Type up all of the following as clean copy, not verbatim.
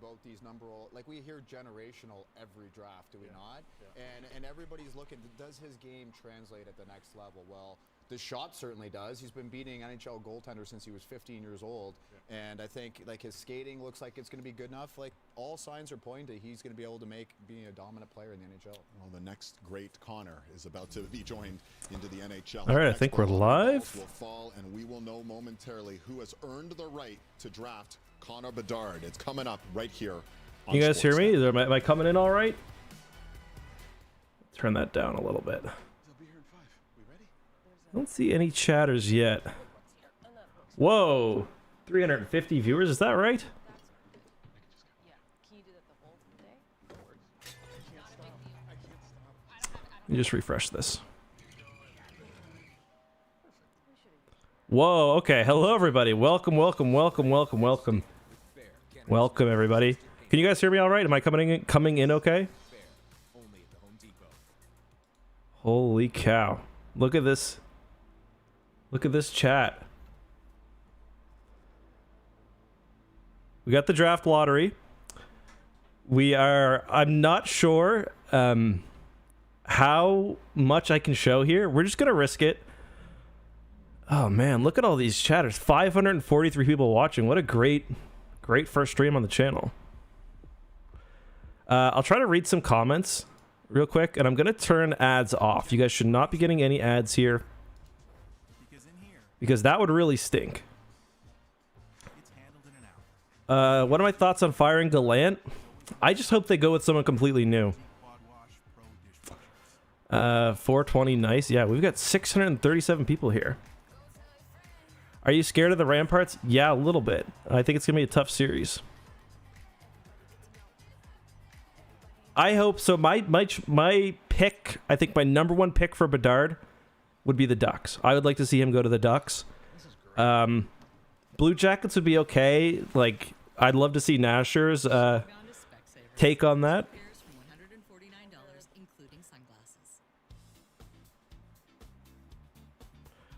About these like we hear generational every draft, do we not? And everybody's looking, does his game translate at the next level? Well, the shot certainly does. He's been beating NHL goaltender since he was 15 years old, and I think like his skating looks like it's going to be good enough. Like all signs are pointing to he's going to be able to being a dominant player in the NHL. Well, the next great Connor is about to be joined into the NHL. All right, I think we're live. Will fall, and we will know momentarily who has earned the right to draft Connor Bedard. It's coming up right here. Can you guys hear me? Am I coming in all right? Turn that down a little bit. I don't see any chatters yet. Whoa, 350 viewers, is that right? Let me just refresh this. Whoa, okay. Hello, everybody. Welcome, welcome, welcome, welcome, welcome. Welcome, everybody. Can you guys hear me all right? Am I coming in okay? Holy cow. Look at this. Look at this chat. We got the draft lottery. I'm not sure how much I can show here. We're just going to risk it. Oh, man, look at all these chatters. 543 people watching. What a great first stream on the channel. I'll try to read some comments real quick, and I'm going to turn ads off. You guys should not be getting any ads here, because that would really stink. What are my thoughts on firing Gallant? I just hope they go with someone completely new. 420, nice. Yeah, we've got 637 people here. Are you scared of the Ramparts? Yeah, a little bit. I think it's going to be a tough series. I hope so. My pick, I think my #1 pick for Bedard would be the Ducks. I would like to see him go to the Ducks. Blue Jackets would be okay. Like, I'd love to see Nasher's take on that.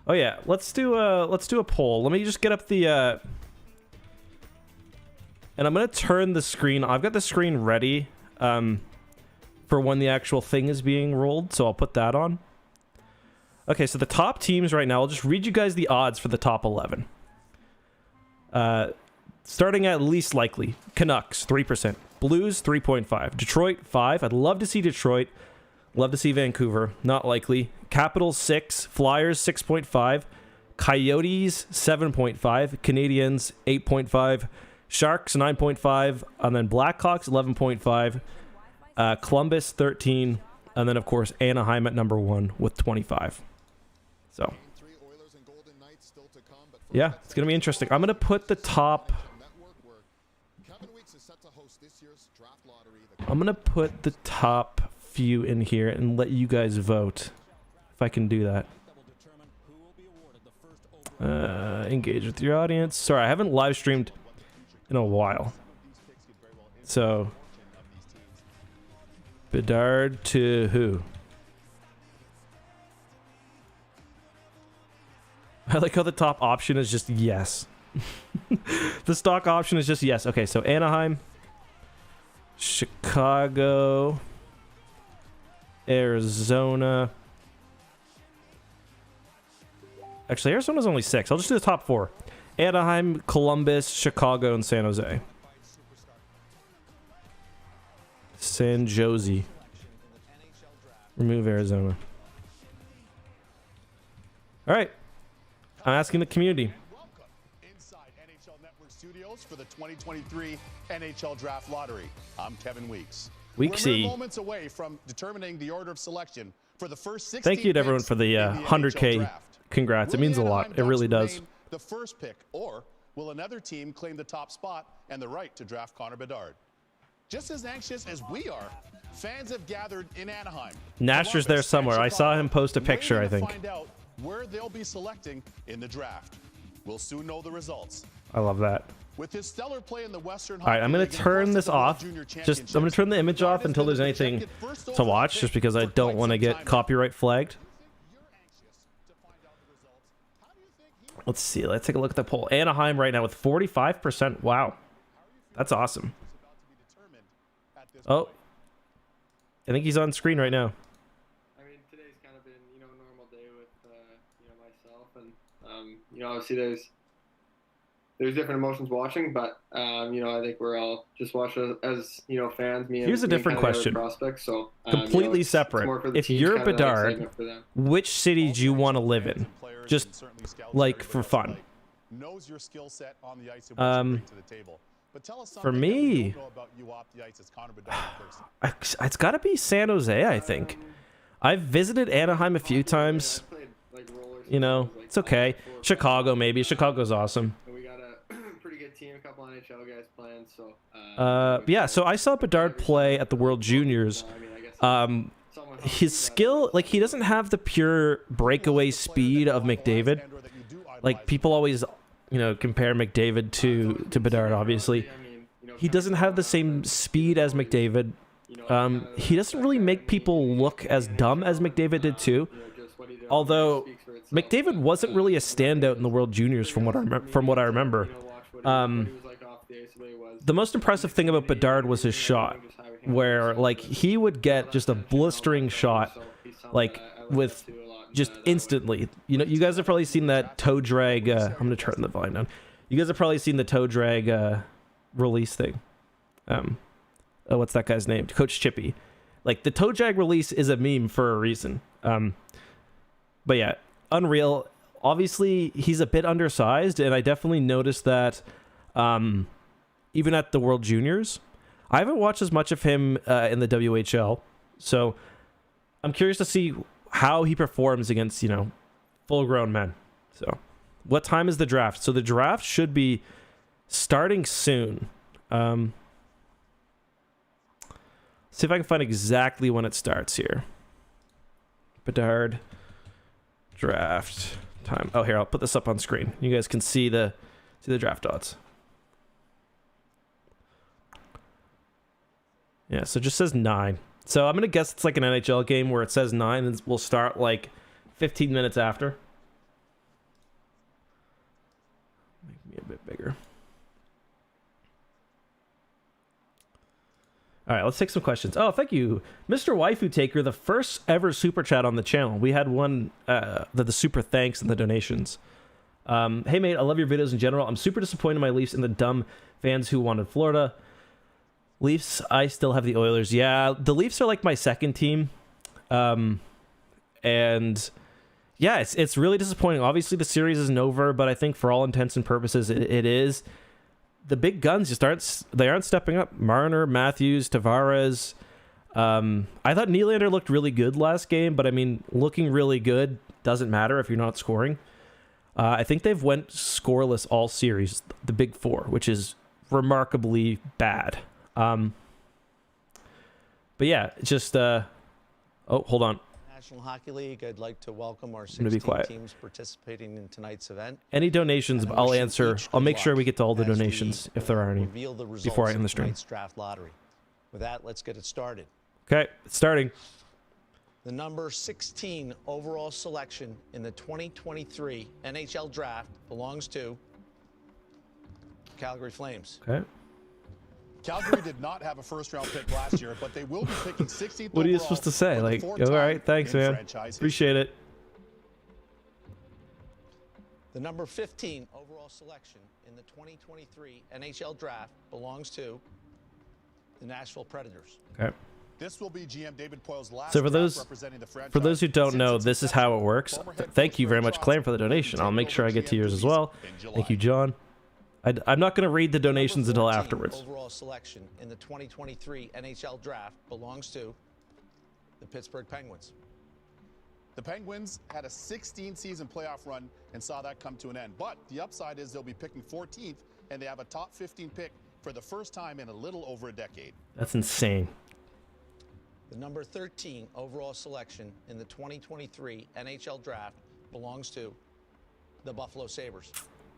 Oh yeah, let's do a poll. Let me just get up the and I'm gonna turn the screen. I've got the screen ready for when the actual thing is being rolled, so I'll put that on. Okay, so the top teams right now, I'll just read you guys the odds for the top 11. Starting at least likely, Canucks 3%, Blues 3.5, Detroit 5. I'd love to see Detroit. Love to see Vancouver. Not likely. Capitals 6, Flyers 6.5, Coyotes 7.5, Canadiens 8.5, Sharks 9.5, and then Blackhawks 11.5, Columbus 13, and then of course Anaheim at #1 with 25. So yeah, it's gonna be interesting. I'm gonna put the top. I'm gonna put the top few in here and let you guys vote if I can do that. Engage with your audience. Sorry, I haven't live streamed in a while, so Bedard to who? I like how the top option is just yes. The stock option is just yes. Okay, so Anaheim, Chicago, Arizona. Actually, Arizona's only 6. I'll just do the top 4. Anaheim, Columbus, Chicago, and San Jose. San Jose. Remove Arizona. All right. I'm asking the community. Welcome inside NHL Network Studios for the 2023 NHL Draft Lottery. I'm Kevin Weeks. Weeksy. We're moments away from determining the order of selection for the first 16 Thank you to everyone for the 100K. Congrats. It means a lot. It really does. The first pick, or will another team claim the top spot and the right to draft Connor Bedard? Just as anxious as we are, fans have gathered in Anaheim. Nasher's there somewhere. I saw him post a picture, I think. Find out where they'll be selecting in the draft. We'll soon know the results. I love that. With his stellar play in the Western All right, I'm going Hockey to League and turn course this of the World off. Junior I'm going to Championships, turn the image Bedard off has until been there's the anything projected first to overall watch, pick just because I for don't quite want to some get time now. copyright flagged. You're anxious to find out the results. How do you think he Let's see. Let's take a look at the poll. Anaheim right now with 45%. Wow. That's awesome. is about to be determined at this Oh, point? I think he's on screen right now. I mean, today's kind of been, a normal day with, myself, and obviously there's different emotions watching, but I think we're all just watching as fans. Here's a me and different kind of the other question. prospects, so Completely it's separate. more for the If teams, you're kind of that Bedard, excitement for them. which city do you want to live in? Just like for fun. Knows your skill set on the ice and what Um, you bring to the table. But tell us for something that we me- don't know about you off the ice as Connor Bedard in person. It's got to be San Jose, I think. I've visited Anaheim a few times. I played, roller It's okay. Chicago, maybe. Chicago's awesome. And we got a pretty good team, a couple NHL guys playing, so. Yeah, so I saw Bedard play at the World Juniors. I guess His skill, like, he doesn't have the pure breakaway speed of McDavid. Like, people always, compare McDavid to Bedard, obviously. He doesn't have the same speed as McDavid. He doesn't really make people look as dumb as McDavid did, too. Although McDavid wasn't really a standout in the World Juniors from what I remember. The most impressive thing about Bedard was his shot, where like he would get just a blistering shot, like with just instantly. You guys have probably seen that toe drag. I'm gonna turn the volume down. You guys have probably seen the toe drag release thing. What's that guy's name? Coach Chippy. Like the toe drag release is a meme for a reason. But yeah, unreal. Obviously, he's a bit undersized, and I definitely noticed that. Even at the World Juniors, I haven't watched as much of him in the WHL, so I'm curious to see how he performs against full-grown men. So, what time is the draft? So the draft should be starting soon. See if I can find exactly when it starts here. Bedard draft time. Oh, here, I'll put this up on screen. You guys can see the draft odds. Yeah, so it just says 9. So I'm going to guess it's like an NHL game where it says 9 and we'll start like 15 minutes after. Make me a bit bigger. All right, let's take some questions. Oh, thank you, Mr. Waifu Taker, the first ever super chat on the channel. We had one, the super thanks and the donations. Hey, mate, I love your videos in general. I'm super disappointed in my Leafs and the dumb fans who wanted Florida. Leafs, I still have the Oilers. Yeah, the Leafs are like my second team. And yeah, it's really disappointing. Obviously, the series isn't over, but I think for all intents and purposes, it is. The big guns just aren't stepping up. Marner, Matthews, Tavares. I thought Nylander looked really good last game, but I mean, looking really good doesn't matter if you're not scoring. I think they've went scoreless all series, the big four, which is remarkably bad. But yeah, just oh, hold on. National Hockey League, I'd like to welcome our gonna be 16 quiet. teams participating in tonight's event. Any donations, And I I'll wish you answer. each I'll good make sure luck we get to all the as we, donations if there are any reveal the before I results end the of stream. tonight's draft lottery. With that, let's get it started. Okay, it's starting. The number 16 overall selection in the 2023 NHL draft belongs to Calgary Flames. Okay. Calgary did not have a first-round pick last year, but they will be picking 16th What are you overall supposed to say? for the Like, fourth all time right, thanks, in man. franchise history. Appreciate it. The number 15 overall selection in the 2023 NHL draft belongs to the Nashville Predators. Okay. This will be GM David Poyle's last So for draft those representing the franchise. For those who don't since know, its this is how it inception. works. Former head Thank coach you very Brent much, Claire, Johnson for the will be donation. I'll taking make sure I over get to GM yours as duties well. in July. Thank you, John. I'm not going to read the donations Number until 14 afterwards. Overall selection in the 2023 NHL draft belongs to the Pittsburgh Penguins. The Penguins had a 16-season playoff run and saw that come to an end. But the upside is they'll be picking 14th, and they have a top 15 pick for the first time in a little over a decade. That's insane. The number 13 overall selection in the 2023 NHL draft belongs to the Buffalo Sabres.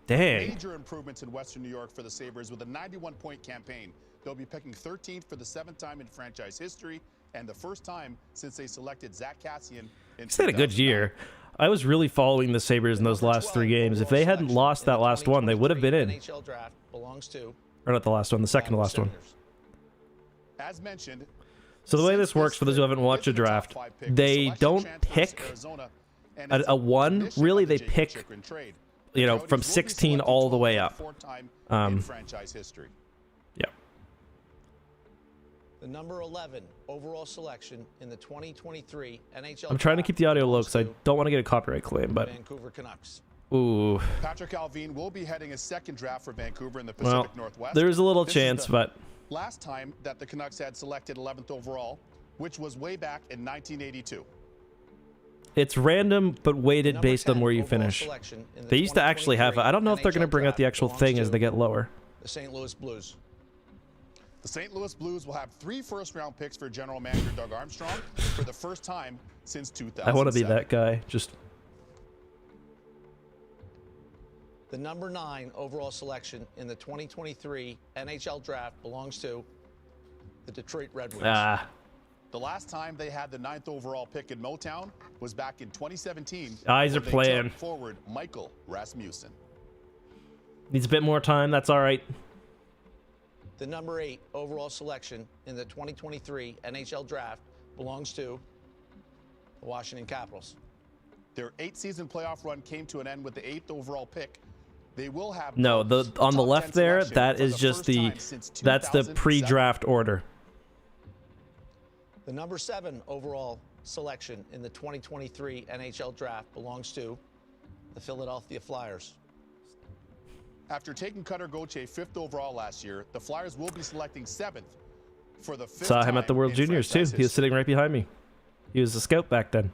Dang. Major improvements in Western New York for the Sabres with a 91-point campaign. They'll be picking 13th for the 7th time in franchise history and the first time since they selected Zach Cassian in He's had a good year. I was really following the Sabres in those last 3 games. If they hadn't lost that last one, they would have been in. NHL draft belongs to Or not the last one, the second to last one. As mentioned, So the way this works, for those who haven't watched a draft, they don't pick a 1. Really, they pick, you know, from 16 all the way up. Franchise history. Yeah. the number 11 overall selection in the 2023 NHL. I'm trying to keep the audio low because I don't want to get a copyright claim, but Vancouver Canucks. Ooh. Patrick Alvin will be heading his second draft for Vancouver in the Pacific Northwest. There's a little chance, but last time that the Canucks had selected 11th overall, which was way back in 1982. it's random, but weighted based on where you finish. They used to actually have. I don't know if they're going to bring out the actual thing as they get lower. The St. Louis Blues. The St. Louis Blues will have 3 first-round picks for general manager Doug Armstrong for the first time since 2007. I want to be that guy. Just The number 9 overall selection in the 2023 NHL draft belongs to the Detroit Red Wings. The last time they had the 9th overall pick in Motown was back in 2017. Eyes are when they playing. took forward Michael Rasmussen. Needs a bit more time. That's all right. The number 8 overall selection in the 2023 NHL draft belongs to the Washington Capitals. Their 8-season playoff run came to an end with the 8th overall pick. They will have No, the on the top left 10 there, selection that for is the just first the time since that's the 2007. pre-draft order. The number 7 overall selection in the 2023 NHL draft belongs to the Philadelphia Flyers. After taking Cutter Gauthier 5th overall last year, the Flyers will be selecting 7th for the 5th Saw him at the time World in Juniors too. franchise He was history. sitting right behind me. He was a scout back then.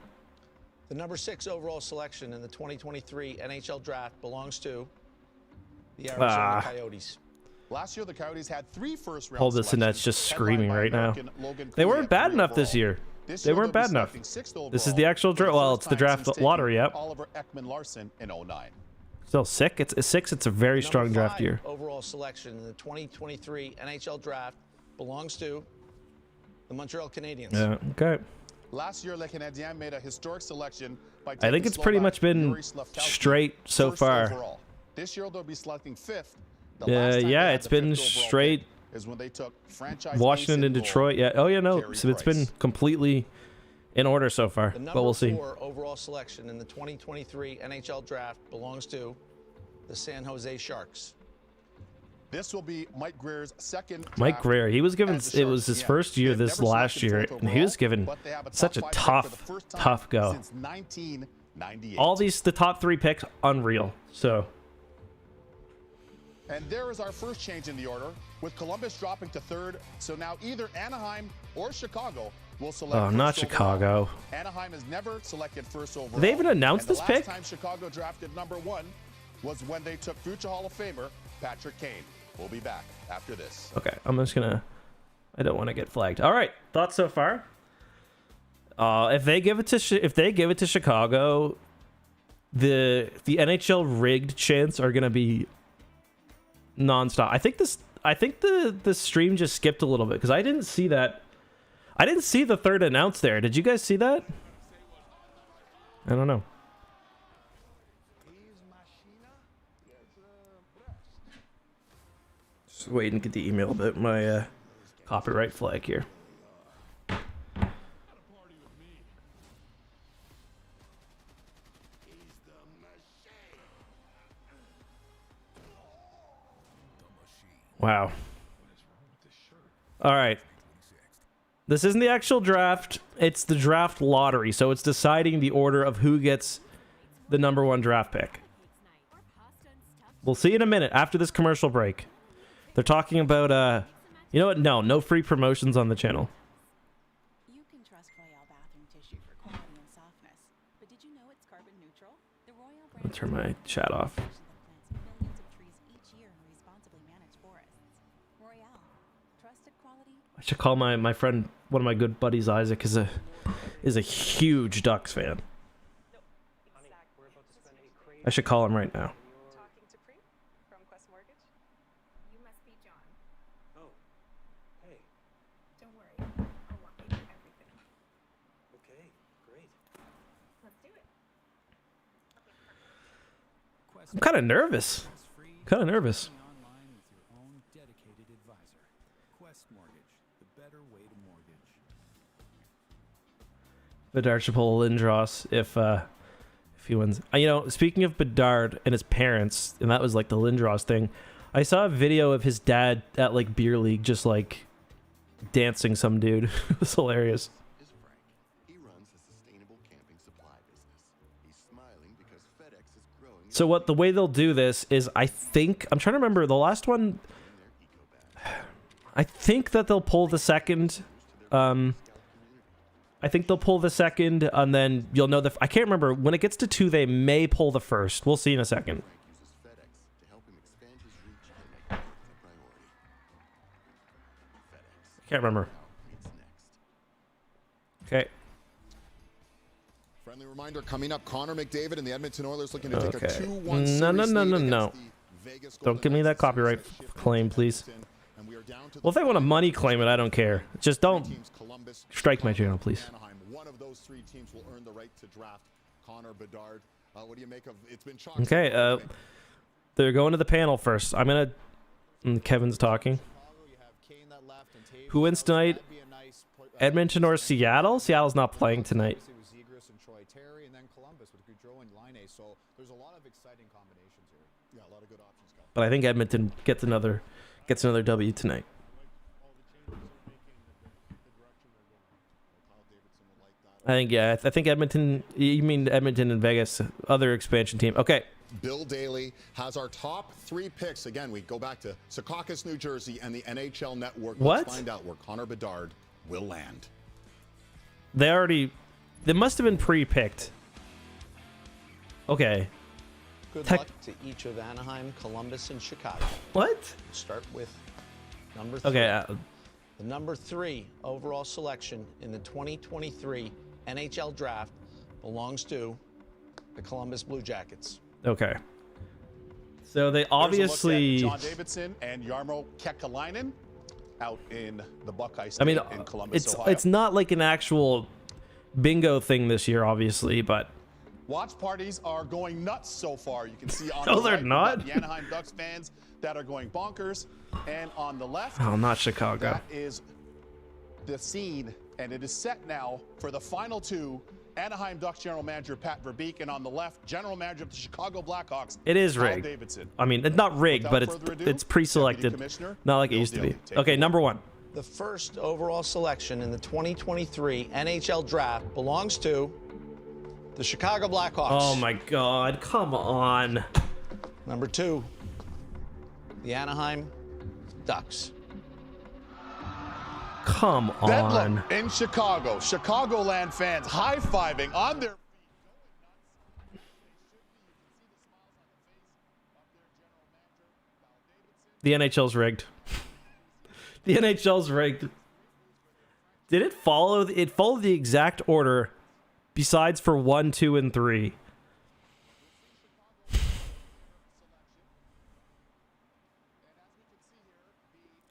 The number 6 overall selection in the 2023 NHL draft belongs to the Arizona Coyotes. Last year, the Coyotes had 3 first-round Hold this, and that's selections, just headlined screaming by right now. American Logan They Cooley weren't at bad 3 enough this overall. year. This They year weren't they'll be bad enough. selecting 6th This is overall the actual for the well, first it's the time draft since taking lottery. Yep. Oliver Ekman-Larsson in 2009. Still sick. It's a 6. It's a very strong Number draft 5 year. overall selection in the 2023 NHL draft belongs to the Montreal Canadiens. Yeah. Okay. Last year, Le Canadien made a historic selection by I taking think it's pretty Slovak much been Yuri Slafkowski straight so 1st far. overall. This year, they'll be selecting 5th. The last time they Yeah, had it's the been 5th overall straight. pick is when they took franchise Washington ace and in goal, Detroit. Yeah. Oh yeah. No. Carey So it's been Price. completely in order so far. The But number we'll see. 4 overall selection in the 2023 NHL draft belongs to the San Jose Sharks. This will be Mike Greer's second Mike draft Greer. He was given. as the It was Sharks his GM. first year They've this never last selected year, 4th and he was overall, given but they have a such a top 5 pick for the tough, first time tough go. since 1998. All the top 3 picks, unreal. So And there is our first change in the order, with Columbus dropping to 3rd. So now either Anaheim or Chicago will select. Oh, not first overall. Chicago. Anaheim has never selected first overall. they even announced And this the pick? last time Chicago drafted number 1 was when they took future Hall of Famer Patrick Kane. We'll be back after this. Okay, I'm just gonna. I don't want to get flagged. All right, thoughts so far? If they give it to Chicago, the NHL rigged chants are gonna be nonstop. I think the stream just skipped a little bit because I didn't see that. I didn't see the 3rd announced there. Did you guys see that? I don't know. Just waiting to get the email about my copyright flag here. Wow. All right. This isn't the actual draft. It's the draft lottery. So it's deciding the order of who gets the number 1 draft pick. We'll see in a minute after this commercial break. They're talking about, you know what? No free promotions on the channel. You can trust Royale bathroom tissue for quality and softness. But did you know it's carbon neutral? The Royale brand I'll turn my chat off. that plants millions of trees each year and responsibly manage forests. Royale, trusted quality. I should call my friend, one of my good buddies, Isaac, is a huge Ducks fan. I should call him right now. You must be John. Oh, hey. Don't worry. I'll walk you through everything. Okay, great. Let's do it. I'm kind of nervous. Kind of nervous. Online with your own dedicated advisor. Quest Mortgage, the better way to mortgage. Bedard should pull Lindros if he wins. You know, speaking of Bedard and his parents, and that was like the Lindros thing. I saw a video of his dad at like beer league, just like dancing some dude. It was hilarious. Is Frank. He runs a sustainable camping supply business. He's smiling because FedEx is growing. So what the way they'll do this is, I think I'm trying to remember the last one. I think that they'll pull the second. I think they'll pull the second, and then you'll know I can't remember when it gets to 2. They may pull the first. We'll see in a second. Frank uses FedEx to help him expand his reach and make growth a priority. FedEx. Can't remember. Meets next. Okay. Friendly reminder coming up: Connor McDavid and the Edmonton Oilers looking to take a Okay. 2-1 No, series no, no, lead no, against no. the Vegas Don't Golden give me Knights. that copyright Series shift claim, to please. Edmonton, and we are down to Well, if they want to money claim it, I don't care. Just don't teams, Columbus, strike my Chicago, channel, please. Anaheim. One of those 3 teams will earn the right to draft Connor Bedard. What do you make of? It's been chalk. Okay. They're going to the panel first. I'm gonna. Kevin's talking. Who wins tonight? Edmonton or Seattle? Seattle's not playing tonight. It was Zegras and Troy Terry, and then Columbus with Gaudreau and Line. So there's a lot of exciting combinations here. Yeah, a lot of good options. Guys. But I think Edmonton gets another W tonight. I think I think Edmonton. You mean Edmonton and Vegas, other expansion team? Okay. Bill Daly has our top 3 picks. Again, we go back to Secaucus, New Jersey, and the NHL Network. What? Let's find out where Connor Bedard will land. They must have been pre-picked. Okay. Good luck to each of Anaheim, Columbus, and Chicago. What? We'll start with number 3. Okay. The number 3 overall selection in the 2023 NHL Draft belongs to the Columbus Blue Jackets. Okay. So they Here's a look obviously. at John Davidson and Jarmo Kekalainen out in the Buckeye State I mean, in Columbus, it's Ohio. it's not like an actual bingo thing this year, obviously, but Watch parties are going nuts so far. You can see on No, the they're right, we've got not. the Anaheim Ducks fans that are going bonkers, and on the left, oh, not Chicago. that is the scene, and it is set now for the final 2. Anaheim Ducks general manager Pat Verbeek, and on the left, general manager of the Chicago Blackhawks. It is Al rigged. Davidson. I mean, it's not rigged, Without but it's further ado, it's pre-selected, Deputy Commissioner not like it Bill used to be. Daly, take Okay, it number 1. The first overall selection in the 2023 NHL Draft belongs to the Chicago Blackhawks. Oh my God! Come on. Number 2, the Anaheim Ducks. Come Bedlam on. in Chicago. Chicagoland fans high-fiving on their feet. The NHL's rigged. The NHL's rigged. Did it follow? It followed the exact order, besides for 1, 2, and 3.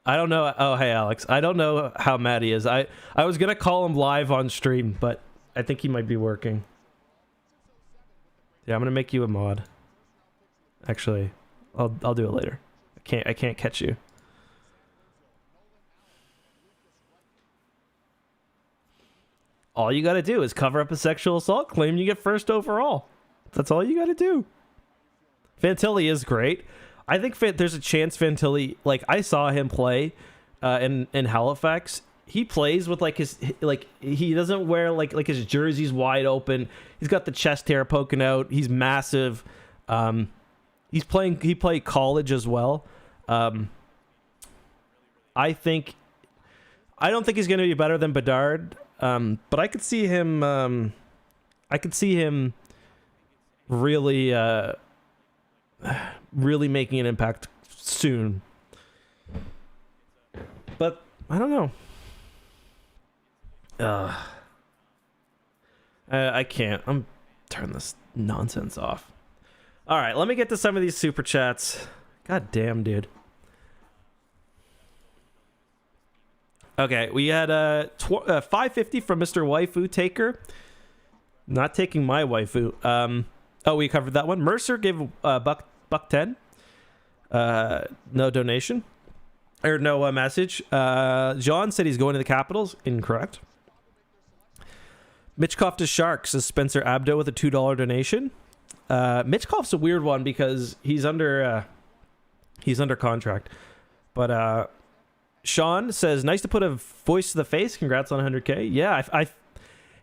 I don't know. Oh, hey, Alex. I don't know how mad he is. I was going to call him live on stream, but I think he might be working. Yeah, I'm going to make you a mod. Actually, I'll do it later. I can't catch you. All you got to do is cover up a sexual assault claim and you get first overall. That's all you got to do. Fantilli is great. I think there's a chance Fantilli, like I saw him play in Halifax. He plays with like he doesn't wear like his jersey's wide open. He's got the chest hair poking out. He's massive. He played college as well. I don't think he's going to be better than Bedard. But I could see him really really making an impact soon. But I don't know. I can't. I'm turn this nonsense off. All right, let me get to some of these super chats. God damn, dude. Okay, we had 550 from Mr. Waifu Taker. Not taking my waifu. Oh, we covered that one. Mercer gave buck 10. No donation. Or no message. John said he's going to the Capitals. Incorrect. Mitchkoff to Sharks says Spencer Abdo with a $2 donation. Mitchkoff's a weird one because he's under contract. But Sean says, nice to put a voice to the face. Congrats on 100K. Yeah,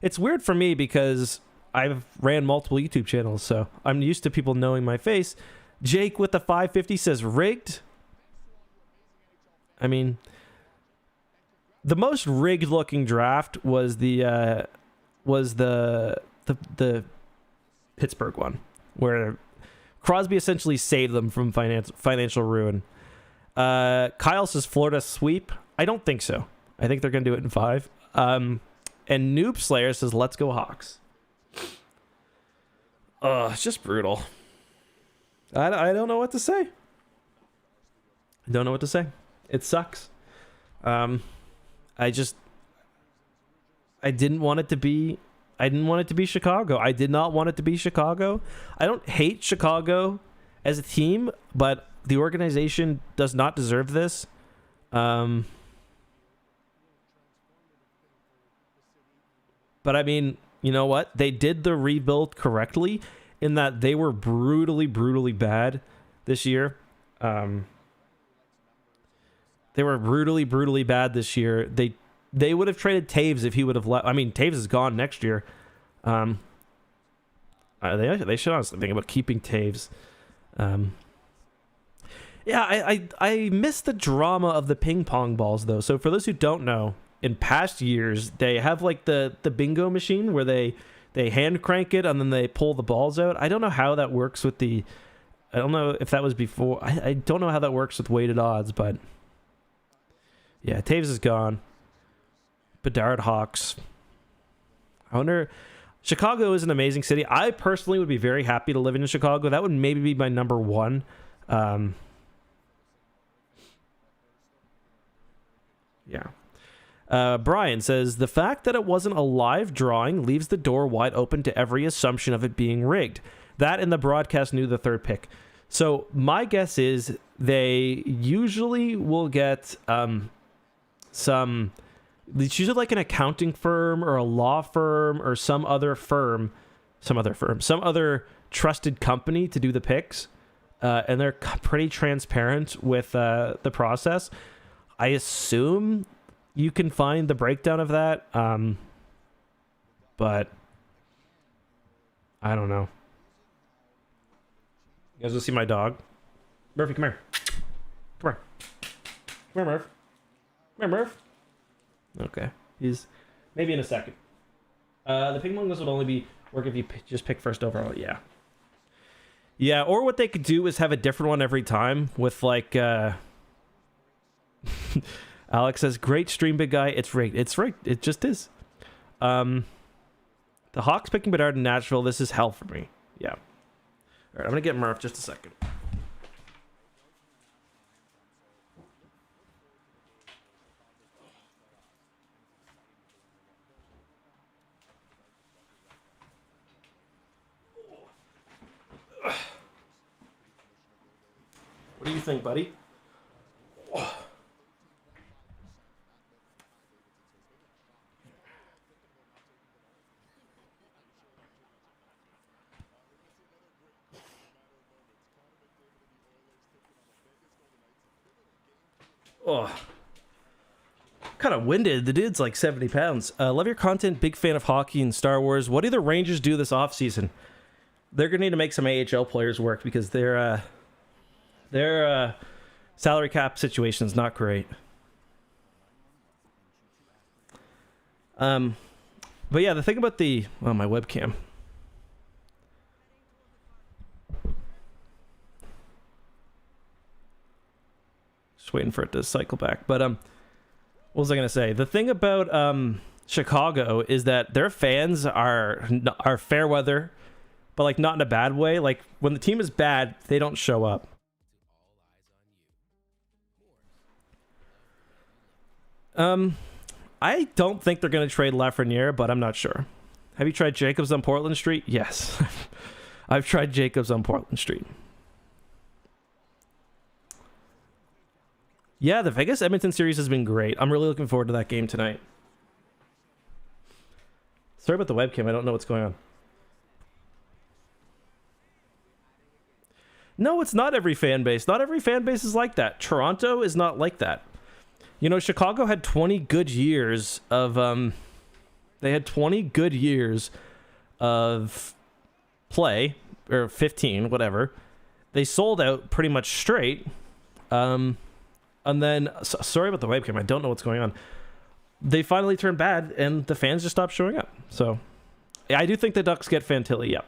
it's weird for me because I've ran multiple YouTube channels, so I'm used to people knowing my face. Jake with the 550 says rigged. I mean, the most rigged looking draft was the Pittsburgh one, where Crosby essentially saved them from financial ruin. Kyle says Florida sweep. I don't think so. I think they're going to do it in 5. And Noob Slayer says let's go Hawks. It's just brutal. I don't know what to say. I don't know what to say. It sucks. I didn't want it to be Chicago. I did not want it to be Chicago. I don't hate Chicago as a team, but the organization does not deserve this. But I mean, you know what? They did the rebuild correctly in that they were brutally, brutally bad this year. They were brutally, brutally bad this year. They would have traded Taves if he would have left. I mean, Taves is gone next year. They should honestly think about keeping Taves. Yeah, I miss the drama of the ping pong balls, though. So for those who don't know, in past years, they have like the bingo machine where they hand crank it and then they pull the balls out. I don't know how that works with I don't know if that was before. I don't know how that works with weighted odds, but yeah, Taves is gone. Bedard Hawks. I wonder. Chicago is an amazing city. I personally would be very happy to live in Chicago. That would maybe be my number one. Yeah. Brian says, the fact that it wasn't a live drawing leaves the door wide open to every assumption of it being rigged. That and the broadcast knew the third pick. So my guess is they usually will get it's usually like an accounting firm or a law firm or some other trusted company to do the picks. And they're pretty transparent with the process. I assume you can find the breakdown of that. But I don't know. You guys will see my dog. Murphy, come here. Come here. Come here, Murph. Come here, Murph. Okay. He's maybe in a second. The ping pong list would only work if you just pick first overall. Yeah. Yeah, or what they could do is have a different one every time with like Alex says, great stream, big guy. It's rigged. It's rigged. It just is. The Hawks picking Bedard in Nashville. This is hell for me. Yeah. All right, I'm going to get Murph just a second. What do you think, buddy? Oh, kind of winded. The dude's like 70 pounds. Love your content. Big fan of hockey and Star Wars. What do the Rangers do this offseason? They're going to need to make some AHL players work because their salary cap situation is not great. But yeah, the thing about my webcam. Just waiting for it to cycle back. But what was I gonna say? The thing about Chicago is that their fans are fair weather, but like not in a bad way. Like when the team is bad, they don't show up. I don't think they're going to trade Lafreniere, but I'm not sure. Have you tried Jacobs on Portland Street? Yes. I've tried Jacobs on Portland Street. Yeah, the Vegas Edmonton series has been great. I'm really looking forward to that game tonight. Sorry about the webcam. I don't know what's going on. No, it's not every fan base. Not every fan base is like that. Toronto is not like that. You know, Chicago had 20 good years of they had 20 good years of play, or 15, whatever. They sold out pretty much straight. And then sorry about the webcam. I don't know what's going on. They finally turned bad and the fans just stopped showing up. So I do think the Ducks get Fantilli, yeah.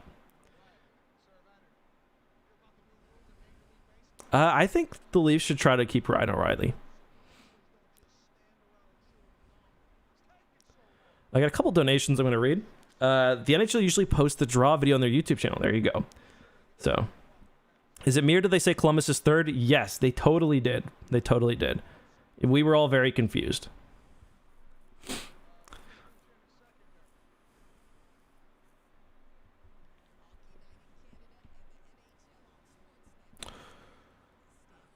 I think the Leafs should try to keep Ryan O'Reilly. I got a couple donations I'm going to read. The NHL usually posts the draw video on their YouTube channel. There you go. So, is it mere? Did they say Columbus is third? Yes, they totally did. They totally did. We were all very confused.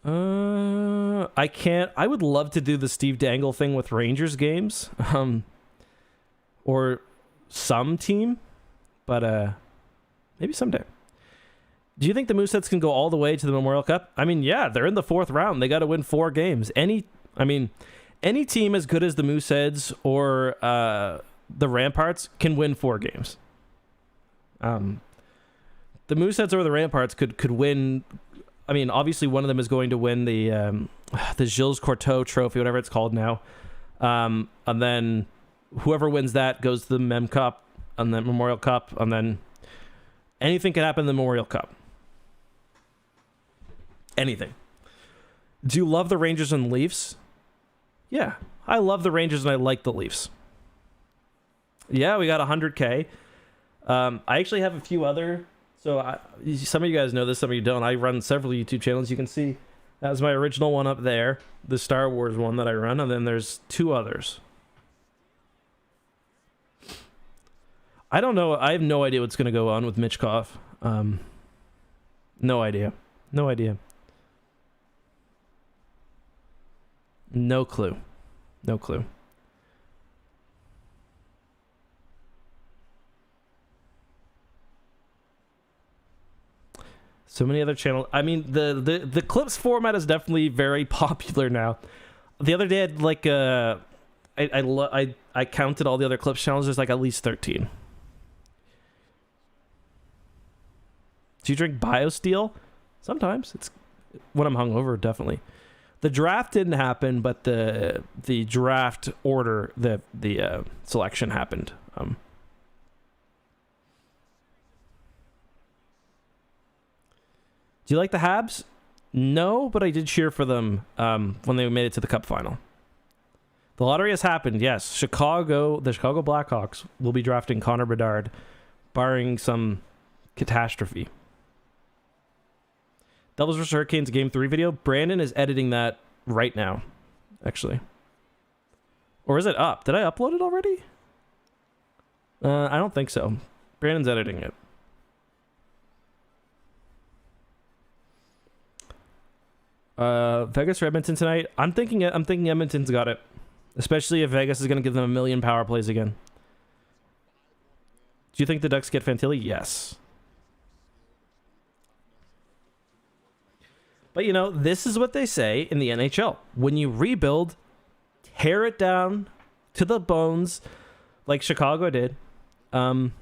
I can't. I would love to do the Steve Dangle thing with Rangers games. Or some team, but maybe someday. Do you think the Mooseheads can go all the way to the Memorial Cup? I mean, yeah, they're in the 4th round. They got to win 4 games. Any team as good as the Mooseheads or the Ramparts can win 4 games. The Mooseheads or the Ramparts could win. I mean, obviously one of them is going to win the Gilles Courteau Trophy, whatever it's called now, and then whoever wins that goes to the Mem Cup and then Memorial Cup, and then anything can happen in the Memorial Cup. Anything. Do you love the Rangers and Leafs? Yeah, I love the Rangers and I like the Leafs. Yeah, we got 100K. I actually have a few other. So some of you guys know this, some of you don't. I run several YouTube channels. You can see that's my original one up there, the Star Wars one that I run, and then there's 2 others. I don't know. I have no idea what's going to go on with Mitchkov. No idea. No idea. No clue. No clue. So many other channels. I mean, the clips format is definitely very popular now. The other day, I'd like I counted all the other clips channels. There's like at least 13. Do you drink BioSteel? Sometimes. It's when I'm hungover, definitely. The draft didn't happen, but the draft order, the selection happened. Do you like the Habs? No, but I did cheer for them when they made it to the Cup final. The lottery has happened, yes. The Chicago Blackhawks will be drafting Connor Bedard, barring some catastrophe. Devils vs. Hurricanes Game 3 video. Brandon is editing that right now, actually. Or is it up? Did I upload it already? I don't think so. Brandon's editing it. Vegas or Edmonton tonight? I'm thinking Edmonton's got it. Especially if Vegas is going to give them 1 million power plays again. Do you think the Ducks get Fantilli? Yes. But, you know, this is what they say in the NHL. When you rebuild, tear it down to the bones like Chicago did. And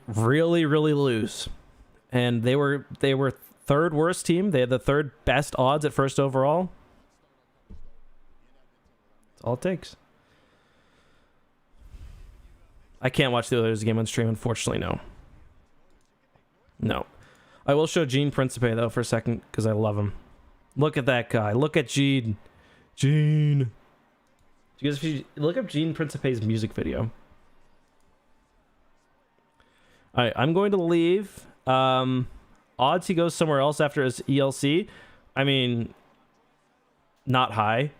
really, really lose. And they were 3rd worst team. They had the 3rd best odds at 1st overall. That's all it takes. I can't watch the Oilers game on stream, unfortunately, no. No. I will show Gene Principe, though, for a second, because I love him. Look at that guy. Look at Gene. Gene. You guys, if you look up Gene Principe's music video. All right, I'm going to leave. Odds he goes somewhere else after his ELC. I mean, not high.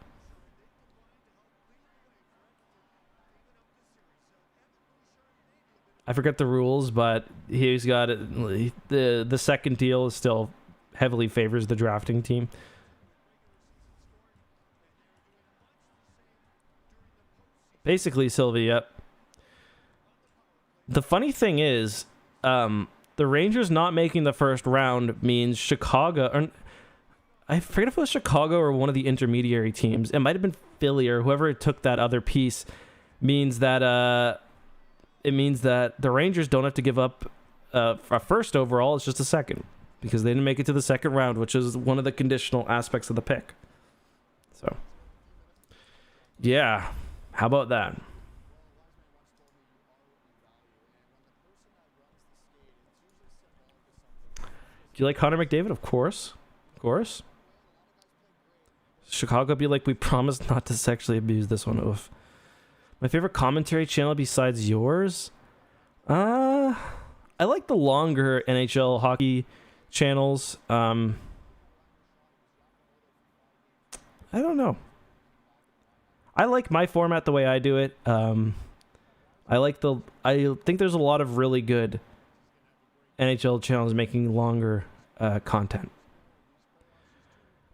I forget the rules, but he's got the second deal is still heavily favors the drafting team. Basically, Sylvie, yep. The funny thing is, the Rangers not making the first round means Chicago, or I forget if it was Chicago or one of the intermediary teams. It might have been Philly or whoever took that other piece. Means that it means that the Rangers don't have to give up a first overall. It's just a second because they didn't make it to the second round, which is one of the conditional aspects of the pick. So, yeah. How about that? Do you like Connor McDavid? Of course. Of course. Chicago be like, we promised not to sexually abuse this one. Oof. My favorite commentary channel besides yours? I like the longer NHL hockey channels. I don't know. I like my format the way I do it. I think there's a lot of really good NHL channels making longer content.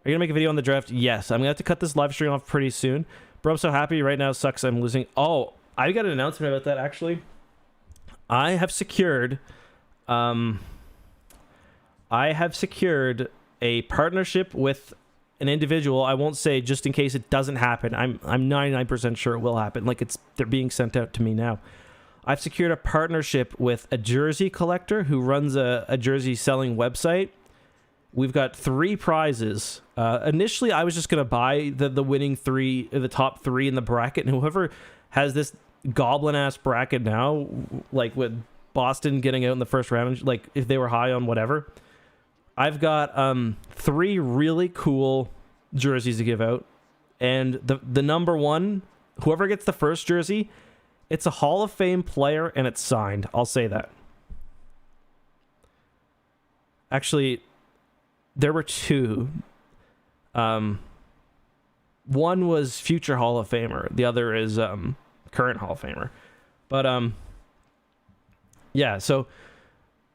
Are you gonna make a video on the draft? Yes. I'm gonna have to cut this live stream off pretty soon. Bro, I'm so happy right now. Sucks I'm losing. Oh, I got an announcement about that actually. I have secured a partnership with an individual. I won't say just in case it doesn't happen. I'm 99% sure it will happen. Like they're being sent out to me now. I've secured a partnership with a jersey collector who runs a jersey selling website. We've got 3 prizes. Initially, I was just going to buy the winning 3, the top 3 in the bracket. And whoever has this goblin-ass bracket now, like with Boston getting out in the first round, like if they were high on whatever, I've got 3 really cool jerseys to give out. And the number 1, whoever gets the first jersey, it's a Hall of Fame player and it's signed. I'll say that. Actually, there were 2. One was future Hall of Famer. The other is current Hall of Famer. But yeah, so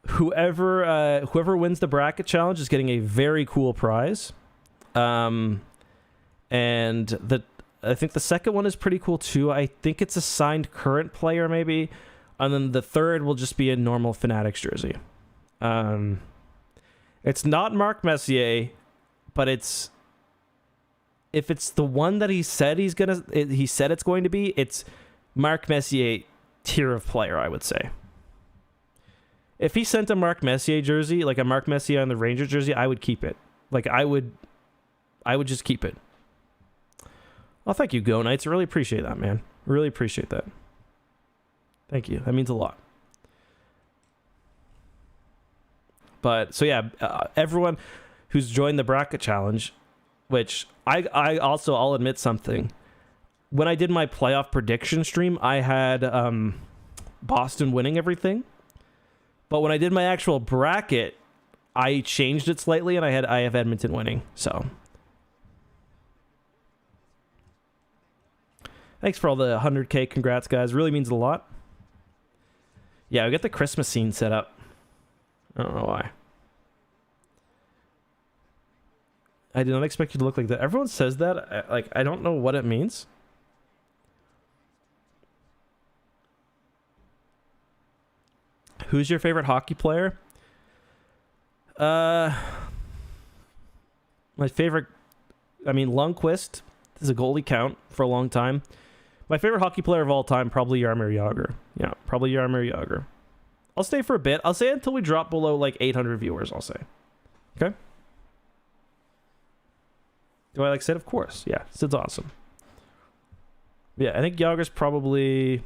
whoever wins the bracket challenge is getting a very cool prize. And I think the second one is pretty cool too. I think it's a signed current player maybe. And then the third will just be a normal Fanatics jersey. It's not Marc Messier, but if it's the one that he said it's going to be, it's Marc Messier tier of player, I would say. If he sent a Marc Messier jersey, like a Marc Messier on the Rangers jersey, I would keep it. Like I would just keep it. Oh, thank you, Go Knights. I really appreciate that, man. Really appreciate that. Thank you. That means a lot. But so yeah, everyone who's joined the bracket challenge, which I'll admit something. When I did my playoff prediction stream, I had Boston winning everything. But when I did my actual bracket, I changed it slightly and I have Edmonton winning. So thanks for all the 100K. Congrats, guys. Really means a lot. Yeah, we got the Christmas scene set up. I don't know why. I did not expect you to look like that. Everyone says that. I don't know what it means. Who's your favorite hockey player? My favorite... I mean, Lundqvist is a goalie count for a long time. My favorite hockey player of all time, probably Jaromir Jagr. Yeah, probably Jaromir Jagr. I'll stay for a bit. I'll say until we drop below like 800 viewers, I'll say. Okay? Do I like Sid? Of course. Yeah, Sid's awesome. Yeah, I think Jagr's probably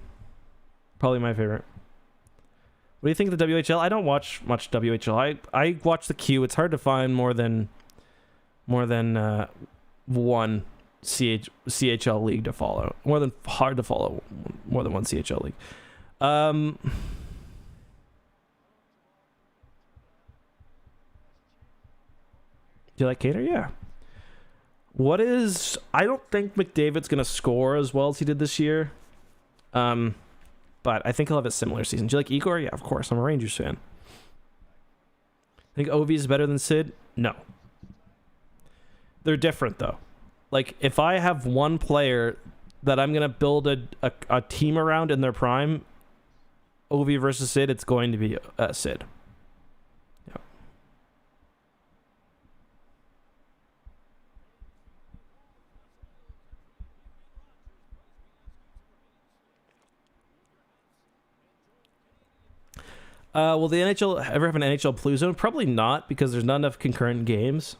my favorite. What do you think of the WHL? I don't watch much WHL. I watch the queue. It's hard to find more than one CHL league to follow. Hard to follow more than one CHL league. Do you like Cater? Yeah. I don't think McDavid's going to score as well as he did this year. but I think he'll have a similar season. Do you like Igor? Yeah, of course. I'm a Rangers fan. Think Ovi is better than Sid? No. They're different, though. Like, if I have one player that I'm going to build a team around in their prime, Ovi versus Sid, it's going to be Sid. Yeah. Will the NHL ever have an NHL Blue Zone? Probably not, because there's not enough concurrent games.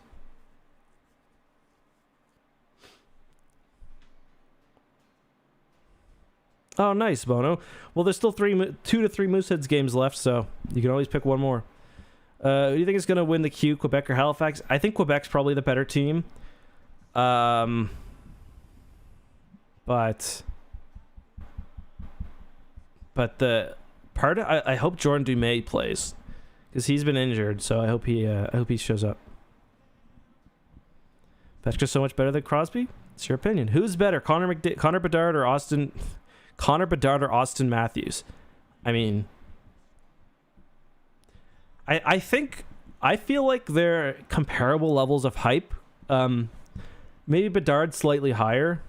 Oh, nice, Bono. Well, there's still 2 to 3 Mooseheads games left, so you can always pick one more. Who do you think is going to win the Q, Quebec or Halifax? I think Quebec's probably the better team. But the part I hope Jordan Dumais plays, because he's been injured, so I hope he shows up. Petchka's so much better than Crosby? It's your opinion. Who's better, Connor Bedard or Austin Matthews? I mean, I feel like they're comparable levels of hype. Maybe Bedard slightly higher,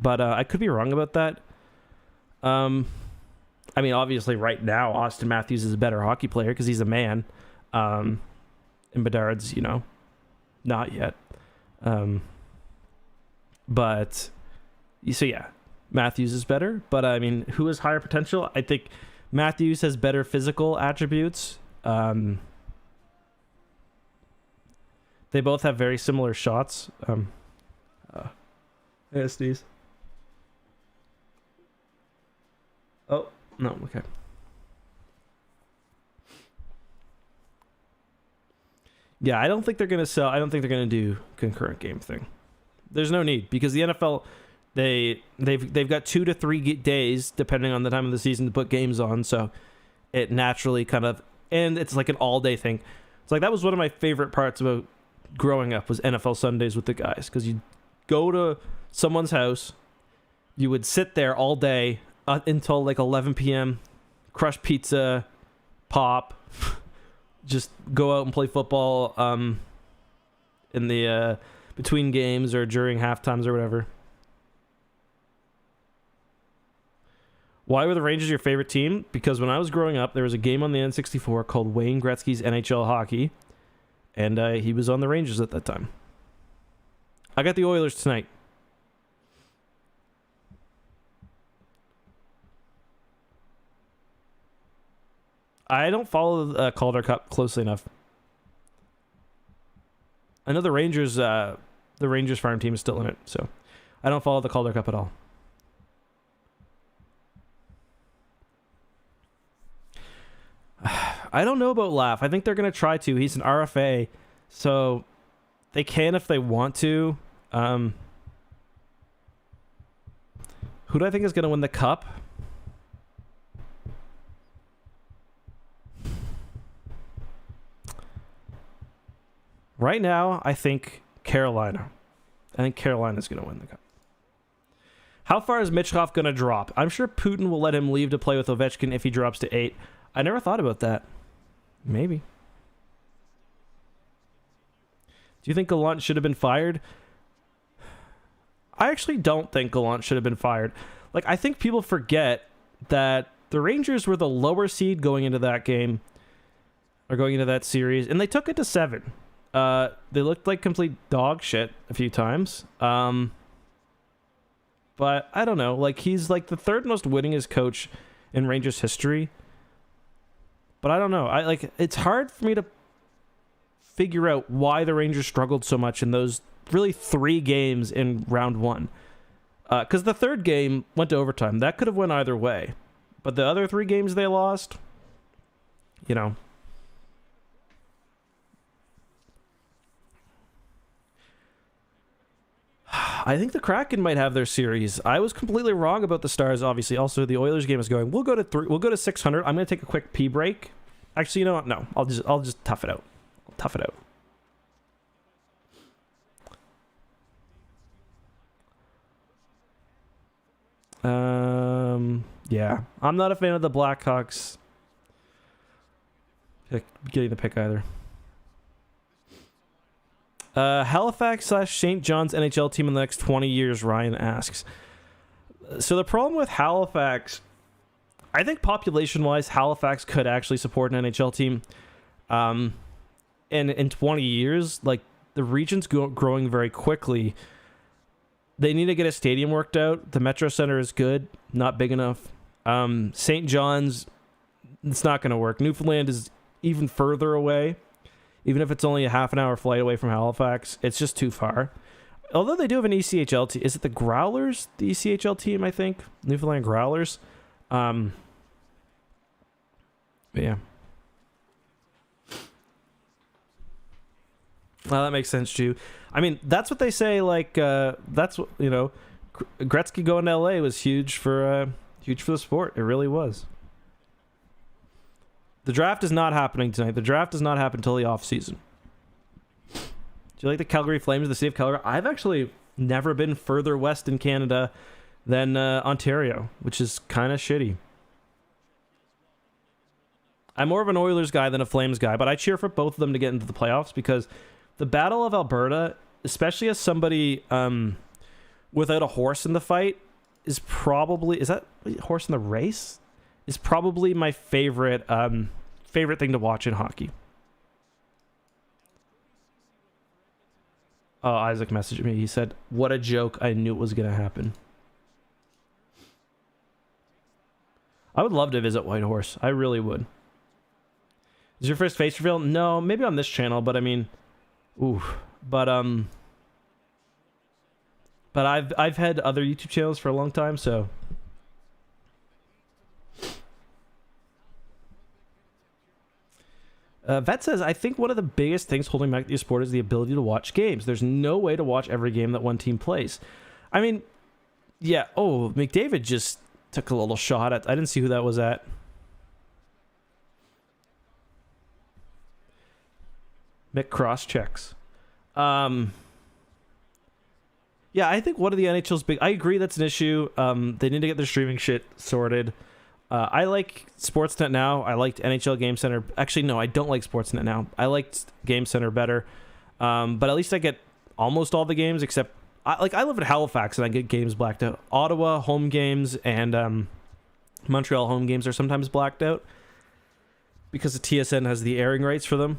but I could be wrong about that. I mean, obviously, right now, Austin Matthews is a better hockey player because he's a man. And Bedard's, not yet. But, so yeah, Matthews is better. But, I mean, who has higher potential? I think Matthews has better physical attributes. They both have very similar shots. ASDs. Oh, no, okay. Yeah, I don't think they're going to do concurrent game thing. There's no need, because the NFL, they've got 2 to 3 days, depending on the time of the season, to put games on, so it naturally kind of, and it's like an all-day thing. It's like, that was one of my favorite parts about growing up, was NFL Sundays with the guys, because you go to someone's house, you would sit there all day until like 11 p.m., crush pizza, pop, just go out and play football in the between games or during half times or whatever. Why were the Rangers your favorite team? Because when I was growing up, there was a game on the N64 called Wayne Gretzky's NHL Hockey, and he was on the Rangers at that time. I got the Oilers tonight. I don't follow the Calder Cup closely enough. I know the Rangers farm team is still in it, so I don't follow the Calder Cup at all. I don't know about Laugh. I think they're going to try to. He's an RFA, so they can if they want to. Who do I think is going to win the Cup? Right now, I think Carolina. I think Carolina's going to win the Cup. How far is Michkov going to drop? I'm sure Putin will let him leave to play with Ovechkin if he drops to 8. I never thought about that. Maybe. Do you think Gallant should have been fired? I actually don't think Gallant should have been fired. Like, I think people forget that the Rangers were the lower seed going into that game, or going into that series, and they took it to 7. They looked like complete dog shit a few times. But I don't know. Like, he's like the 3rd most winningest coach in Rangers history. But I don't know. It's hard for me to figure out why the Rangers struggled so much in those really 3 games in round 1. Because the 3rd game went to overtime. That could have went either way. But the other 3 games they lost, I think the Kraken might have their series. I was completely wrong about the Stars, obviously. Also, the Oilers game is going. We'll go to 600. I'm going to take a quick pee break. Actually, you know what? No, I'll just tough it out. I'll tough it out. Yeah, I'm not a fan of the Blackhawks getting the pick either. Halifax / St. John's NHL team in the next 20 years, Ryan asks. So the problem with Halifax, I think population-wise, Halifax could actually support an NHL team. And in 20 years, like, the region's growing very quickly. They need to get a stadium worked out. The Metro Center is good, not big enough. St. John's, it's not going to work. Newfoundland is even further away. Even if it's only a half an hour flight away from Halifax, it's just too far. Although they do have an ECHL team. Is it the Growlers? The ECHL team, I think? Newfoundland Growlers. But yeah. Well, that makes sense, too. I mean, that's what they say, like, that's what, you know, Gretzky going to LA was huge for the sport. It really was. The draft is not happening tonight. The draft does not happen until the off-season. Do you like the Calgary Flames, the city of Calgary? I've actually never been further west in Canada than Ontario, which is kind of shitty. I'm more of an Oilers guy than a Flames guy, but I cheer for both of them to get into the playoffs because the Battle of Alberta, especially as somebody without a horse in the fight, is probably... Is that horse in the race? Is probably my favorite thing to watch in hockey. Oh, Isaac messaged me. He said, "What a joke. I knew it was going to happen." I would love to visit Whitehorse. I really would. Is your first face reveal? No, maybe on this channel, but I mean, ooh. But I've had other YouTube channels for a long time, so Vet says, I think one of the biggest things holding back the sport is the ability to watch games. There's no way to watch every game that one team plays. I mean, yeah. Oh, McDavid just took a little shot at... I didn't see who that was at. Mick cross checks. Yeah, I think one of the NHL's big... I agree that's an issue. They need to get their streaming shit sorted. I like Sportsnet now. I liked NHL Game Center. Actually, no, I don't like Sportsnet now. I liked Game Center better. But at least I get almost all the games except... I live in Halifax and I get games blacked out. Ottawa home games and Montreal home games are sometimes blacked out because the TSN has the airing rights for them.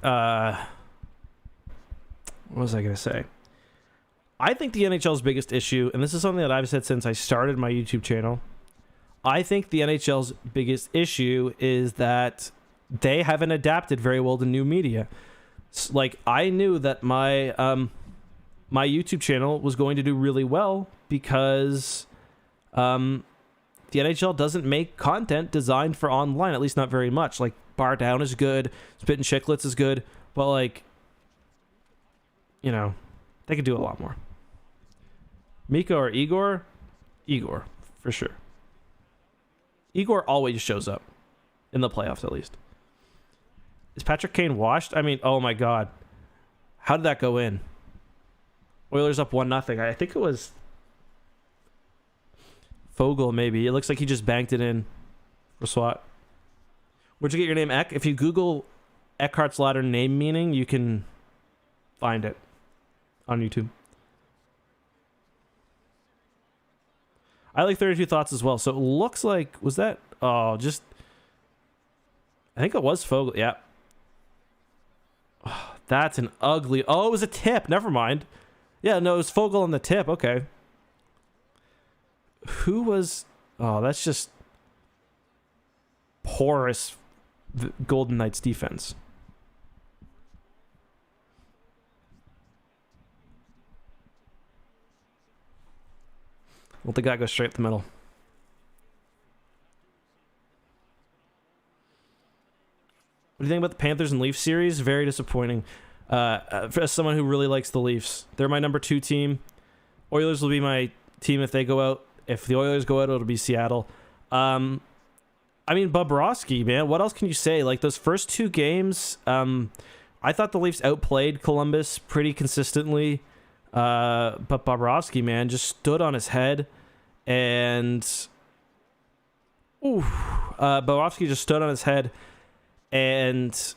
What was I going to say? I think the NHL's biggest issue, and this is something that I've said since I started my YouTube channel, I think the NHL's biggest issue is that they haven't adapted very well to new media. Like, I knew that my my YouTube channel was going to do really well because the NHL doesn't make content designed for online, at least not very much. Like, Bar Down is good, Spittin' Chicklets is good, but, like, you know, they could do a lot more. Miko or Igor? Igor, for sure. Igor always shows up. In the playoffs, at least. Is Patrick Kane washed? I mean, oh my god. How did that go in? Oilers up 1-0. I think it was Fogle, maybe. It looks like he just banked it in for SWAT. Where'd you get your name, Eck? If you Google Eckhart's Ladder name meaning, you can find it on YouTube. I like 32 Thoughts as well. So it looks like... Was that... Oh, just... I think it was Fogle. Yeah. Oh, that's an ugly... Oh, it was a tip. Never mind. Yeah, no, it was Fogle on the tip. Okay. Who was... Oh, that's just... porous Golden Knights defense. Let the guy go straight up the middle. What do you think about the Panthers and Leafs series? Very disappointing. As someone who really likes the Leafs, they're my number 2 team. Oilers will be my team if they go out. If the Oilers go out, it'll be Seattle. I mean, Bobrovsky, man. What else can you say? Like, those first 2 games, I thought the Leafs outplayed Columbus pretty consistently. But Bobrovsky, man, just stood on his head And Bobrovsky just stood on his head, and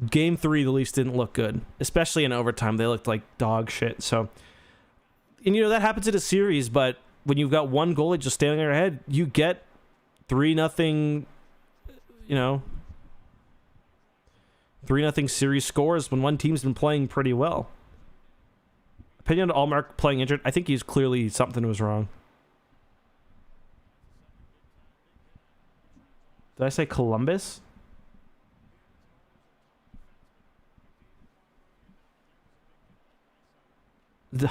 game 3 the Leafs didn't look good, especially in overtime. They looked like dog shit. So, and that happens in a series, but when you've got one goalie just standing on your head, you get 3-0, 3-0 series scores when one team's been playing pretty well. Opinion on Allmark playing injured. I think he's clearly something was wrong. Did I say Columbus?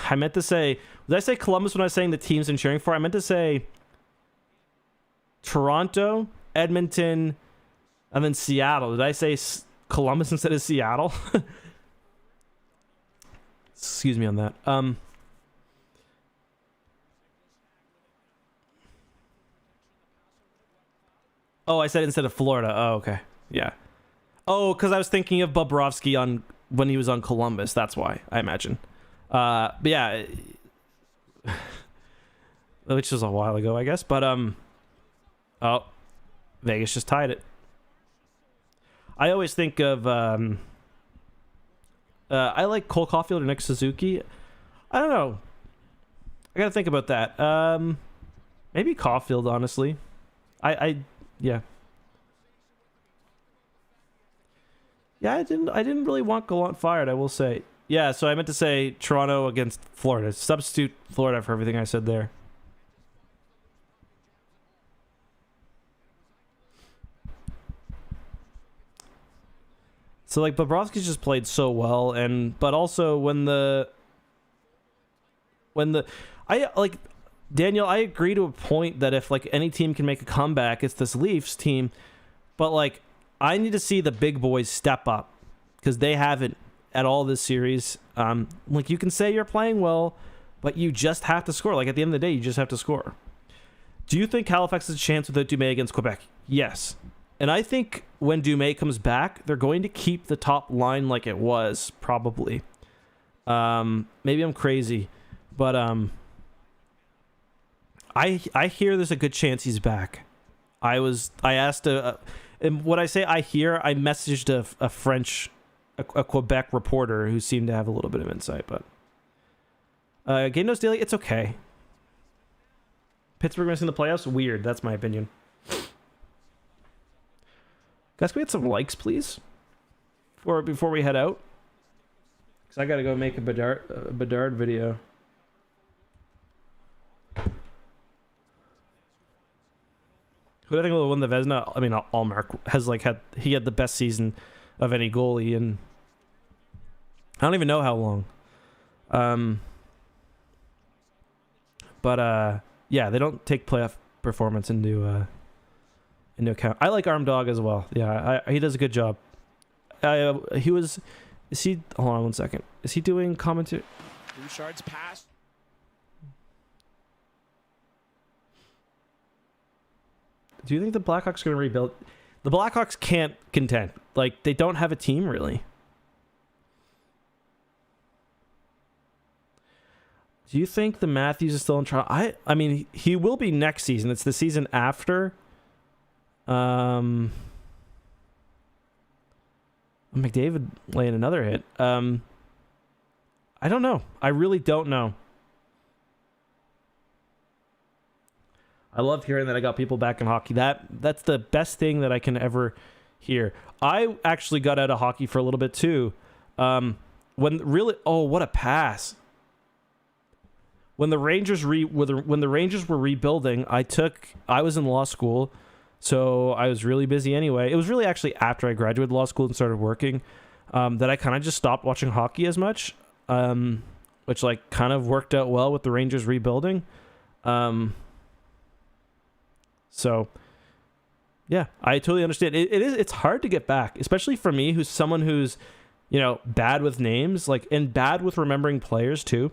I meant to say... Did I say Columbus when I was saying the teams I'm cheering for? I meant to say Toronto, Edmonton, and then Seattle. Did I say Columbus instead of Seattle? Excuse me on that. Oh, I said instead of Florida. Oh, okay. Yeah. Oh, because I was thinking of Bobrovsky when he was on Columbus. That's why, I imagine. But yeah. Which was a while ago, I guess. But, oh, Vegas just tied it. I always think of, I like Cole Caulfield or Nick Suzuki. I don't know. I gotta think about that. Maybe Caulfield, honestly. Yeah. Yeah, I didn't really want Gallant fired, I will say. Yeah, so I meant to say Toronto against Florida. Substitute Florida for everything I said there. So, like, Bobrovsky's just played so well, but also Daniel, I agree to a point that if, like, any team can make a comeback, it's this Leafs team, but, like, I need to see the big boys step up, because they haven't at all this series. Like, you can say you're playing well, but you just have to score. Like, at the end of the day, you just have to score. Do you think Halifax has a chance without Dumais against Quebec? Yes. And I think when Dumais comes back, they're going to keep the top line like it was, probably. Maybe I'm crazy, but I hear there's a good chance he's back. I asked and when I say I hear, I messaged a French, a Quebec reporter who seemed to have a little bit of insight, but Game Notes Daily, it's okay. Pittsburgh missing the playoffs? Weird. That's my opinion. Guys, can we get some likes, please? Before we head out? Because I got to go make a Bedard video. Who do I think will win the Vezina? I mean, Allmark has he had the best season of any goalie, and I don't even know how long. But yeah, they don't take playoff performance into account. I like Arm Dog as well. Yeah, he does a good job. Is he? Hold on one second. Is he doing commentary? Bouchard's pass. Do you think the Blackhawks are going to rebuild? The Blackhawks can't contend. Like, they don't have a team, really. Do you think the Matthews is still in trial? I mean, he will be next season. It's the season after. McDavid laying another hit. I don't know. I really don't know. I love hearing that I got people back in hockey. That's the best thing that I can ever hear. I actually got out of hockey for a little bit too. What a pass. When the Rangers were rebuilding, I was in law school, so I was really busy anyway. It was really actually after I graduated law school and started working that I kind of just stopped watching hockey as much, which like kind of worked out well with the Rangers rebuilding. So, yeah, I totally understand. It's hard to get back, especially for me, who's someone who's, bad with names, and bad with remembering players too.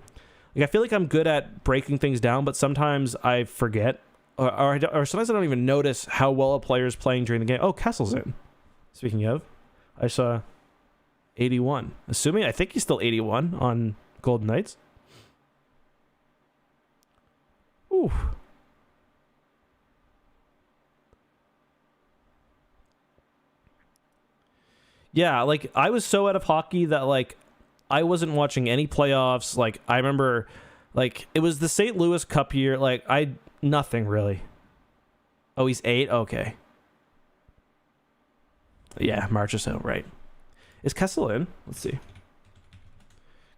I feel like I'm good at breaking things down, but sometimes I forget, or sometimes I don't even notice how well a player is playing during the game. Oh, Kessel's in. Speaking of, I saw 81. I think he's still 81 on Golden Knights. Ooh. Yeah, like I was so out of hockey that like I wasn't watching any playoffs. Like I remember like it was the St. Louis Cup year. Like nothing really. Oh, he's 8? Okay. Yeah, March is out, right. Is Kessel in? Let's see.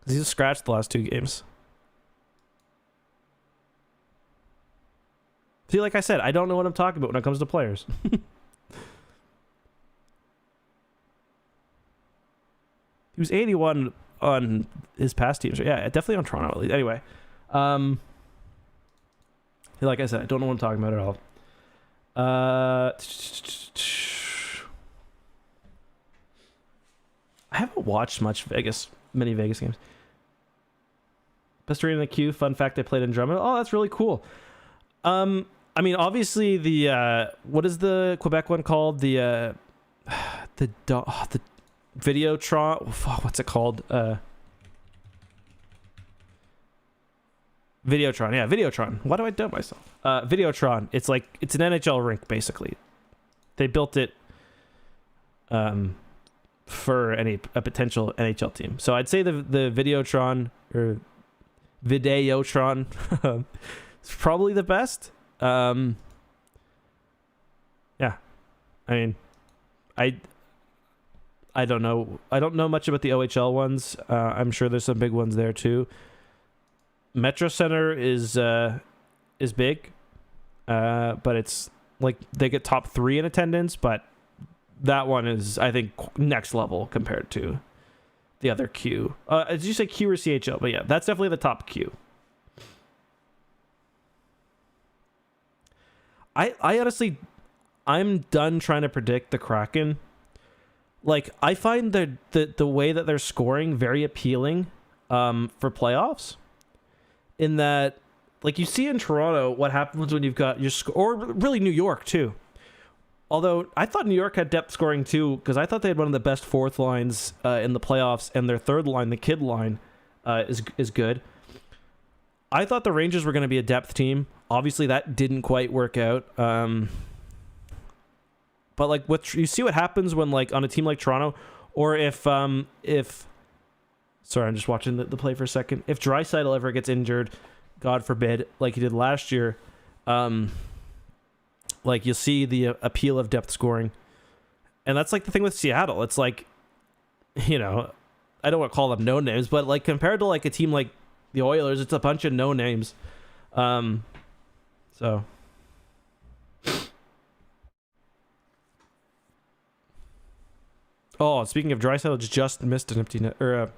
Because he's scratched the last 2 games. See, like I said, I don't know what I'm talking about when it comes to players. He was 81 on his past teams. Yeah, definitely on Toronto at least. Anyway, like I said, I don't know what I'm talking about at all. I haven't watched many Vegas games. Best arena in the queue. Fun fact: I played in Drummond. Oh, that's really cool. I mean, obviously the what is the Quebec one called? The Videotron. What's it called? Videotron. Yeah, Videotron. Why do I doubt myself? Videotron. It's an NHL rink basically. They built it for a potential NHL team. So I'd say the Videotron or Videotron is probably the best. Yeah. I mean, I don't know. I don't know much about the OHL ones. I'm sure there's some big ones there too. Metro Center is big, but it's like they get top 3 in attendance. But that one is, I think, next level compared to the other Q. Did you say Q or CHL? But yeah, that's definitely the top Q. I honestly, I'm done trying to predict the Kraken. Like, I find the way that they're scoring very appealing for playoffs. In that, like, you see in Toronto what happens when you've got your or really New York too. Although I thought New York had depth scoring too, because I thought they had one of the best fourth lines in the playoffs, and their third line, the kid line, is good. I thought the Rangers were going to be a depth team. Obviously, that didn't quite work out. But like, you see what happens when, like, on a team like Toronto, or if sorry, I'm just watching the play for a second. If Draisaitl ever gets injured, God forbid, like he did last year, like, you'll see the appeal of depth scoring. And that's like the thing with Seattle. It's like, you know, I don't want to call them no names, but like compared to like a team like the Oilers, it's a bunch of no names. So oh, speaking of Draisaitl, just missed an empty net or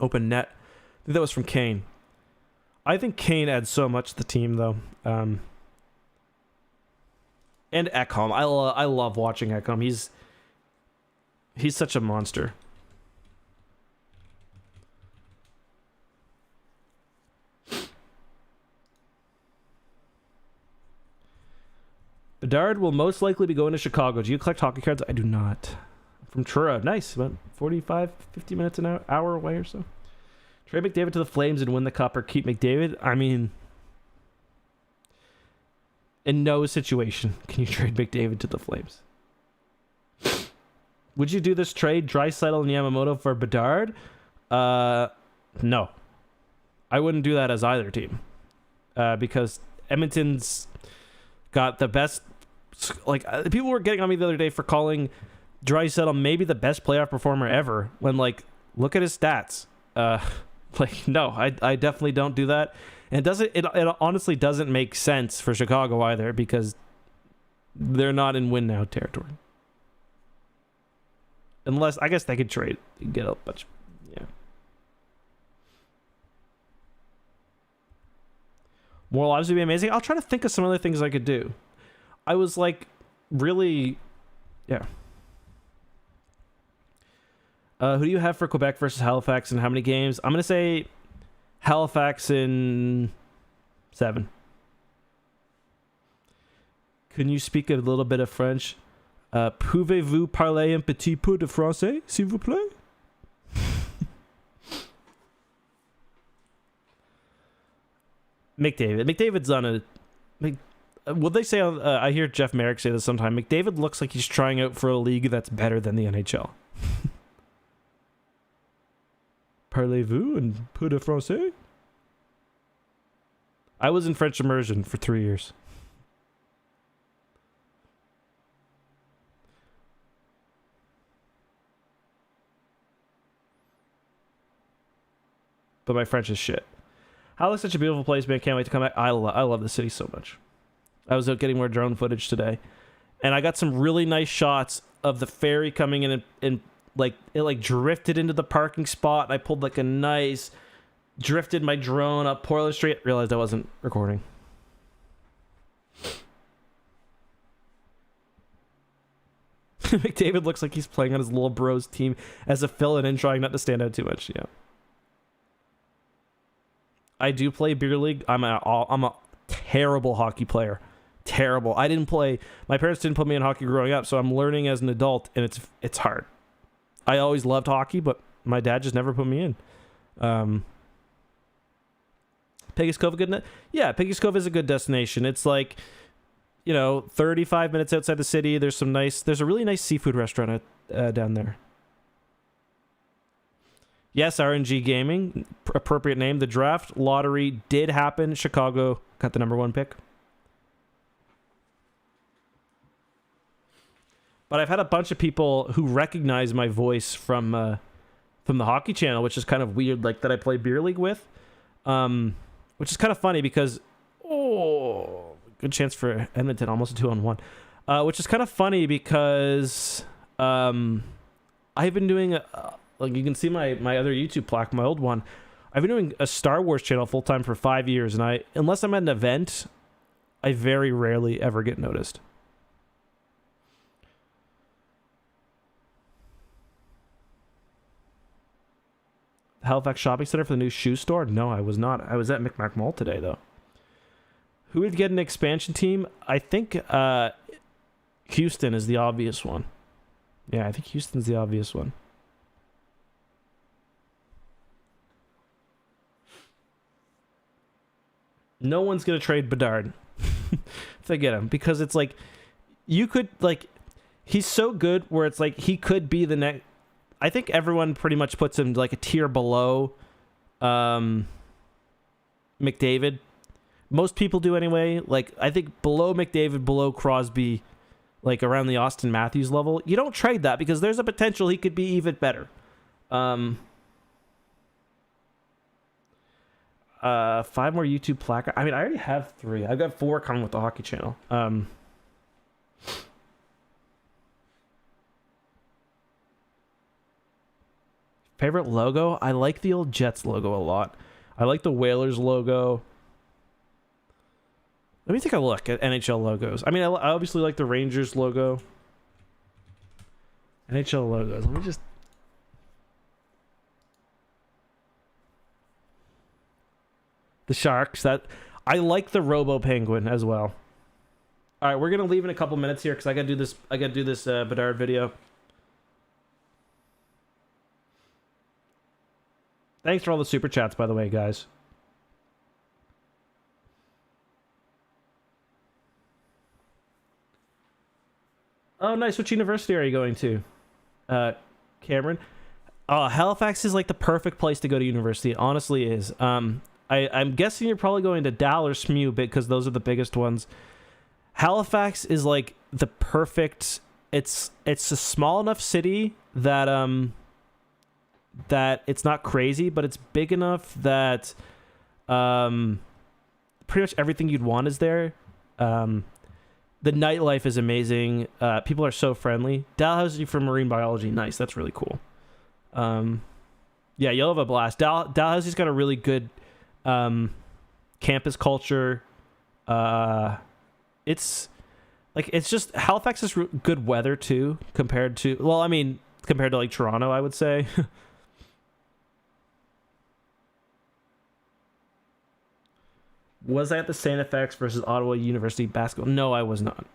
open net. I think that was from Kane. I think Kane adds so much to the team, though. And Ekholm. I love watching Ekholm. He's such a monster. Bedard will most likely be going to Chicago. Do you collect hockey cards? I do not. From Truro. Nice. About 45, 50 minutes an hour away or so. Trade McDavid to the Flames and win the Cup, or keep McDavid? I mean, in no situation can you trade McDavid to the Flames. Would you do this trade, Draisaitl and Yamamoto, for Bedard? No. I wouldn't do that as either team. Because Edmonton's got the best... Like, people were getting on me the other day for calling Draisaitl maybe the best playoff performer ever, when, like, look at his stats. Like, no, I definitely don't do that. And it honestly doesn't make sense for Chicago either, because they're not in win now territory. Unless, I guess they could trade and get a bunch. Yeah. Moral lives would be amazing. I'll try to think of some other things I could do. I was like, really, yeah. Who do you have for Quebec versus Halifax, and how many games? I'm going to say Halifax in 7. Can you speak a little bit of French? Pouvez-vous parler un petit peu de français, s'il vous plaît? McDavid's on a. Will they say? I hear Jeff Merrick say this sometime. McDavid looks like he's trying out for a league that's better than the NHL. Parlez-vous and peu de français? I was in French immersion for 3 years. But my French is shit. How looks such a beautiful place, man. Can't wait to come back. I love the city so much. I was out getting more drone footage today, and I got some really nice shots of the ferry coming in and like it like drifted into the parking spot. I pulled like a nice drifted my drone up Portland Street. Realized I wasn't recording. McDavid looks like he's playing on his little bro's team as a fill-in and trying not to stand out too much. Yeah. I do play beer league. I'm a terrible hockey player. Terrible. I didn't play. My parents didn't put me in hockey growing up, so I'm learning as an adult, and it's hard. I always loved hockey, but my dad just never put me in. Peggy's Cove a good? Yeah, Peggy's Cove is a good destination. It's like, 35 minutes outside the city. There's a really nice seafood restaurant down there. Yes, RNG Gaming, appropriate name. The draft lottery did happen. Chicago got the number 1 pick. But I've had a bunch of people who recognize my voice from the Hockey Channel, which is kind of weird, like that I play beer league with, which is kind of funny because good chance for Edmonton, almost a 2-on-1, which is kind of funny because I've been doing like you can see my other YouTube plaque, my old one. I've been doing a Star Wars channel full time for 5 years, and unless I'm at an event, I very rarely ever get noticed. Halifax Shopping Center for the new shoe store? No, I was not. I was at Micmac Mall today, though. Who would get an expansion team? I think Houston is the obvious one. Yeah, I think Houston's the obvious one. No one's going to trade Bedard if they get him, because it's like, you could, like, he's so good where it's like he could be the next. I think everyone pretty much puts him like a tier below McDavid. Most people do anyway. Like, I think below McDavid, below Crosby, like around the Austin Matthews level. You don't trade that because there's a potential he could be even better. 5 more YouTube placard. I mean, I already have 3. I've got 4 coming with the Hockey Channel. Favorite logo? I like the old Jets logo a lot. I like the Whalers logo. Let me take a look at NHL logos. I mean, I obviously like the Rangers logo. NHL logos. Let me just... The Sharks. I like the Robo Penguin as well. All right, we're gonna leave in a couple minutes here because I gotta do this. Bedard video. Thanks for all the super chats, by the way, guys. Oh, nice. Which university are you going to, Cameron? Halifax is like the perfect place to go to university. It honestly is. I'm guessing you're probably going to Dal or SMU because those are the biggest ones. Halifax is like the perfect. It's a small enough city that it's not crazy, but it's big enough that pretty much everything you'd want is there. The nightlife is amazing. People are so friendly. Dalhousie for marine biology. Nice. That's really cool. Yeah, you'll have a blast. Dalhousie's got a really good campus culture. It's just Halifax is good weather too compared to like Toronto, I would say. Was I at the St. FX versus Ottawa University basketball? No, I was not.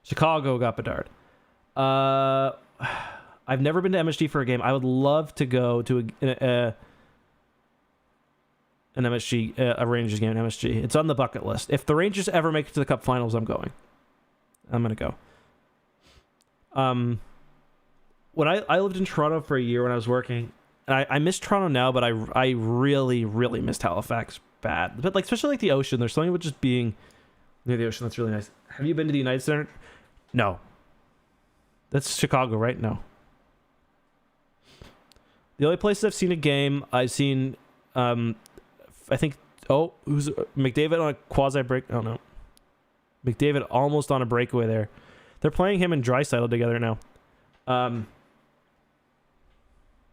Chicago got Bedard. I've never been to MSG for a game. I would love to go to an an MSG, a Rangers game in MSG. It's on the bucket list. If the Rangers ever make it to the Cup Finals, I'm going. I'm gonna go. When I lived in Toronto for a year when I was working, and I miss Toronto now, but I really, really missed Halifax bad. But like, especially like the ocean, there's something with just being near the ocean that's really nice. Have you been to the United Center? No. That's Chicago, right? No. The only places I've seen a game, I've seen, I think, who's McDavid on a quasi break? Oh no, McDavid almost on a breakaway there. They're playing him and Draisaitl together now.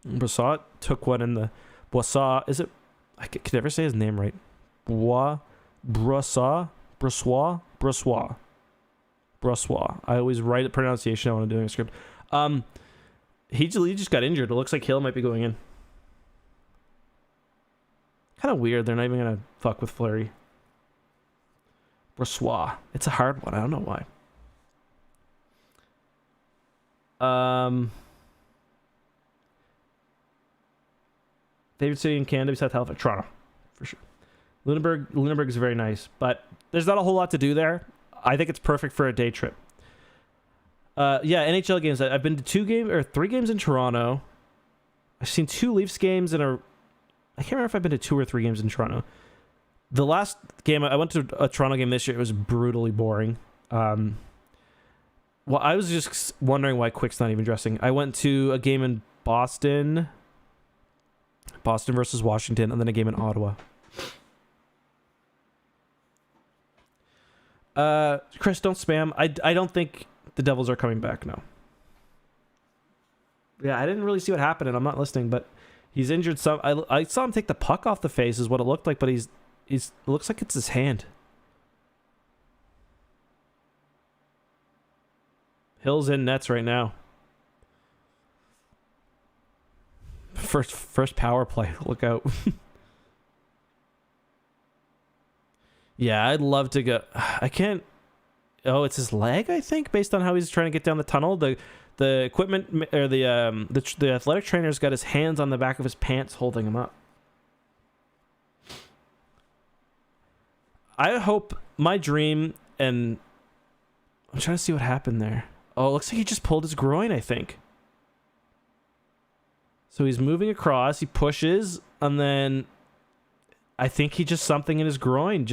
Brassard took one in the Boissat. Is it? I can never say his name right. Brossois. I always write the pronunciation out when I'm doing a script. He just got injured. It looks like Hill might be going in. Kind of weird. They're not even gonna fuck with Fleury. Brossois. It's a hard one. I don't know why. Favorite city in Canada besides Halifax? Toronto, for sure. Lunenburg is very nice, but there's not a whole lot to do there. I think it's perfect for a day trip. Yeah, NHL games. I've been to 3 games in Toronto. I've seen 2 Leafs games I can't remember if I've been to 2 or 3 games in Toronto. The last game, I went to a Toronto game this year. It was brutally boring. Well, I was just wondering why Quick's not even dressing. I went to a game in Boston versus Washington, and then a game in Ottawa. Chris, don't spam. I don't think the Devils are coming back now. Yeah, I didn't really see what happened, and I'm not listening, but he's injured some. I saw him take the puck off the face is what it looked like, but he's it looks like it's his hand. Hill's in nets right now. First power play. Look out. Yeah, I'd love to go. I can't. Oh, it's his leg, I think, based on how he's trying to get down the tunnel. The equipment or the athletic trainer's got his hands on the back of his pants holding him up. I hope my dream, and I'm trying to see what happened there. Oh, it looks like he just pulled his groin, I think. So he's moving across, he pushes, and then I think he just something in his groin.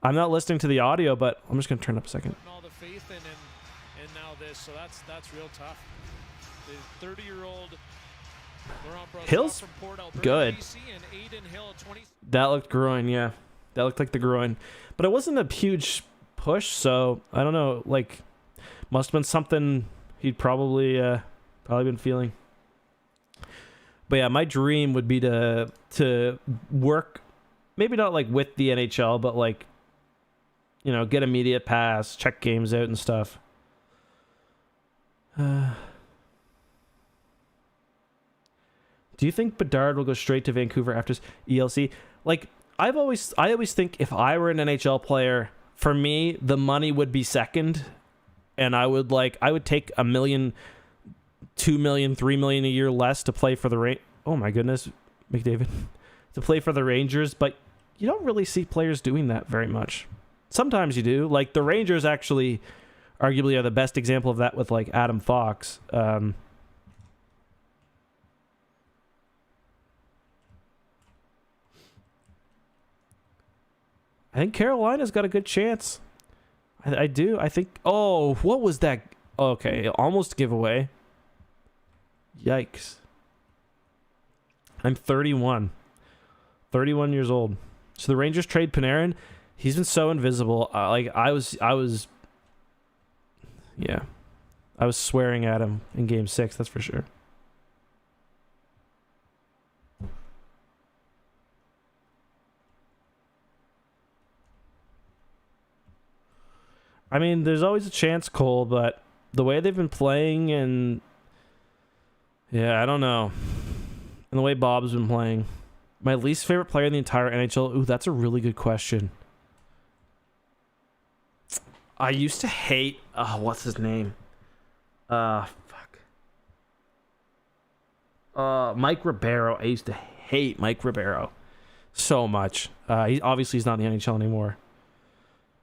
I'm not listening to the audio, but I'm just going to turn up a second. All the faith and now this, so that's real tough. The 30-year-old Hill's good. That looked groin, yeah. That looked like the groin. But it wasn't a huge push, so I don't know. Like, must have been something he'd probably been feeling. But yeah, my dream would be to work, maybe not like with the NHL, but like, you know, get immediate pass, check games out and stuff. Do you think Bedard will go straight to Vancouver after his ELC? Like, I always think if I were an NHL player, for me, the money would be second, and I would take $1 million, $2 million, $3 million a year less to play for the Oh my goodness, McDavid, to play for the Rangers, but you don't really see players doing that very much. Sometimes you do. Like the Rangers actually, arguably, are the best example of that with like Adam Fox. I think Carolina's got a good chance. I do. I think. Oh, what was that? Okay, almost giveaway. Yikes. I'm 31. 31 years old. So the Rangers trade Panarin. He's been so invisible. I was swearing at him in Game 6. That's for sure. I mean, there's always a chance, Cole, but the way they've been playing and... Yeah, I don't know. And the way Bob's been playing. My least favorite player in the entire NHL? Ooh, that's a really good question. I used to hate... Oh, what's his name? Fuck. Mike Ribeiro. I used to hate Mike Ribeiro so much. He's not in the NHL anymore.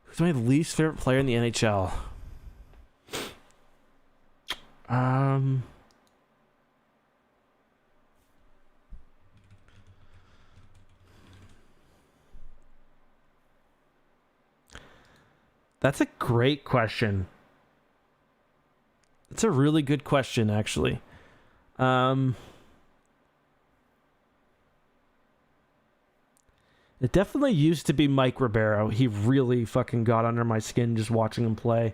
Who's my least favorite player in the NHL? That's a great question. It's a really good question, actually. It definitely used to be Mike Ribeiro. He really fucking got under my skin just watching him play.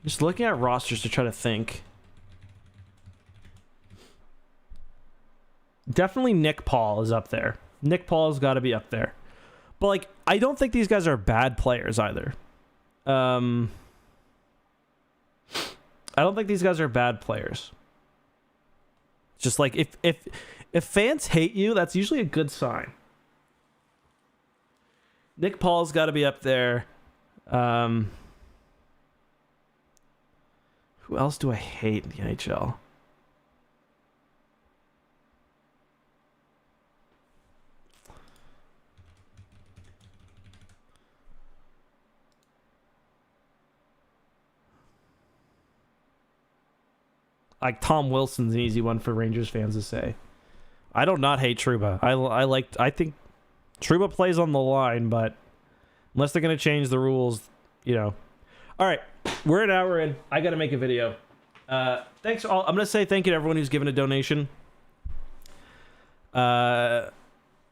Just looking at rosters to try to think. Definitely Nick Paul is up there. Nick Paul's got to be up there. But, like, I don't think these guys are bad players either. I don't think these guys are bad players. Just like if fans hate you, that's usually a good sign. Nick Paul's got to be up there. Who else do I hate in the NHL? Like Tom Wilson's an easy one for Rangers fans to say. I don't not hate Trouba. I think Trouba plays on the line, but unless they're gonna change the rules, you know. All right, we're an hour in. I gotta make a video. Thanks all. I'm gonna say thank you to everyone who's given a donation. Mr.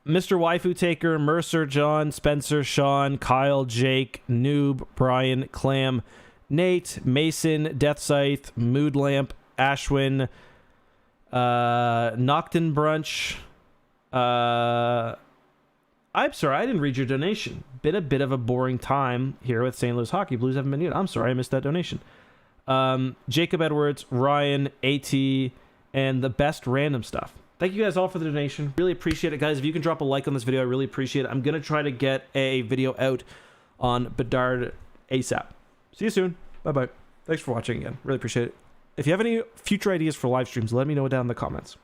Waifu Taker, Mercer, John, Spencer, Sean, Kyle, Jake, Noob, Brian, Clam, Nate, Mason, Death Scythe, Mood Lamp, Ashwin, Nocton Brunch. I'm sorry, I didn't read your donation. Been a bit of a boring time here with St. Louis Hockey. Blues haven't been good. I'm sorry, I missed that donation. Jacob Edwards, Ryan, AT, and the best random stuff. Thank you guys all for the donation. Really appreciate it, guys. If you can drop a like on this video, I really appreciate it. I'm going to try to get a video out on Bedard ASAP. See you soon. Bye-bye. Thanks for watching again. Really appreciate it. If you have any future ideas for live streams, let me know down in the comments.